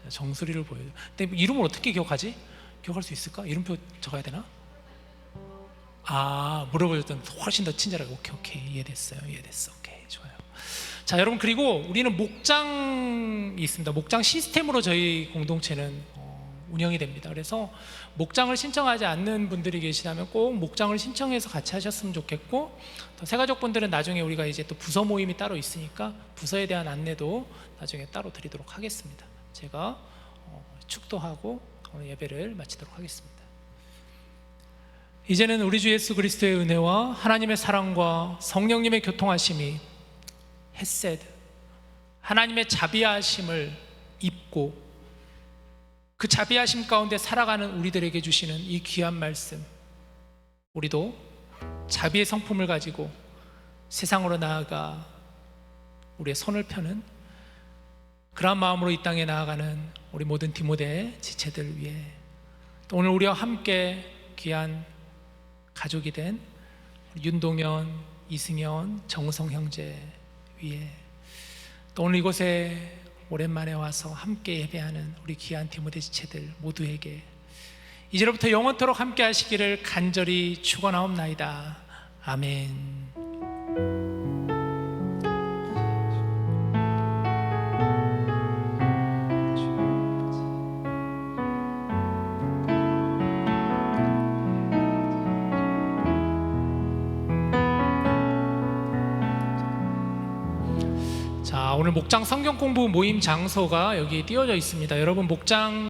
정수리를 보여줘. 근데 이름을 어떻게 기억하지? 기억할 수 있을까? 이름표 적어야 되나? 물어보셨던 훨씬 더 친절하게 오케이 이해됐어요. 오케이 좋아요. 자 여러분, 그리고 우리는 목장이 있습니다. 목장 시스템으로 저희 공동체는 운영이 됩니다. 그래서 목장을 신청하지 않는 분들이 계시다면 꼭 목장을 신청해서 같이 하셨으면 좋겠고, 또 새가족분들은 나중에 우리가 이제 또 부서 모임이 따로 있으니까 부서에 대한 안내도 나중에 따로 드리도록 하겠습니다. 제가 축도하고 오늘 예배를 마치도록 하겠습니다. 이제는 우리 주 예수 그리스도의 은혜와 하나님의 사랑과 성령님의 교통하심이 헤세드, 하나님의 자비하심을 입고 그 자비하심 가운데 살아가는 우리들에게 주시는 이 귀한 말씀, 우리도 자비의 성품을 가지고 세상으로 나아가 우리의 손을 펴는 그러한 마음으로 이 땅에 나아가는 우리 모든 디모데 지체들 위해, 또 오늘 우리와 함께 귀한 가족이 된 윤동현, 이승현, 정우성 형제 위에, 또 오늘 이곳에 오랜만에 와서 함께 예배하는 우리 귀한 디모데 지체들 모두에게 이제로부터 영원토록 함께 하시기를 간절히 축원하옵나이다. 아멘. 자, 오늘 목장 성경 공부 모임 장소가 여기 띄워져 있습니다. 여러분 목장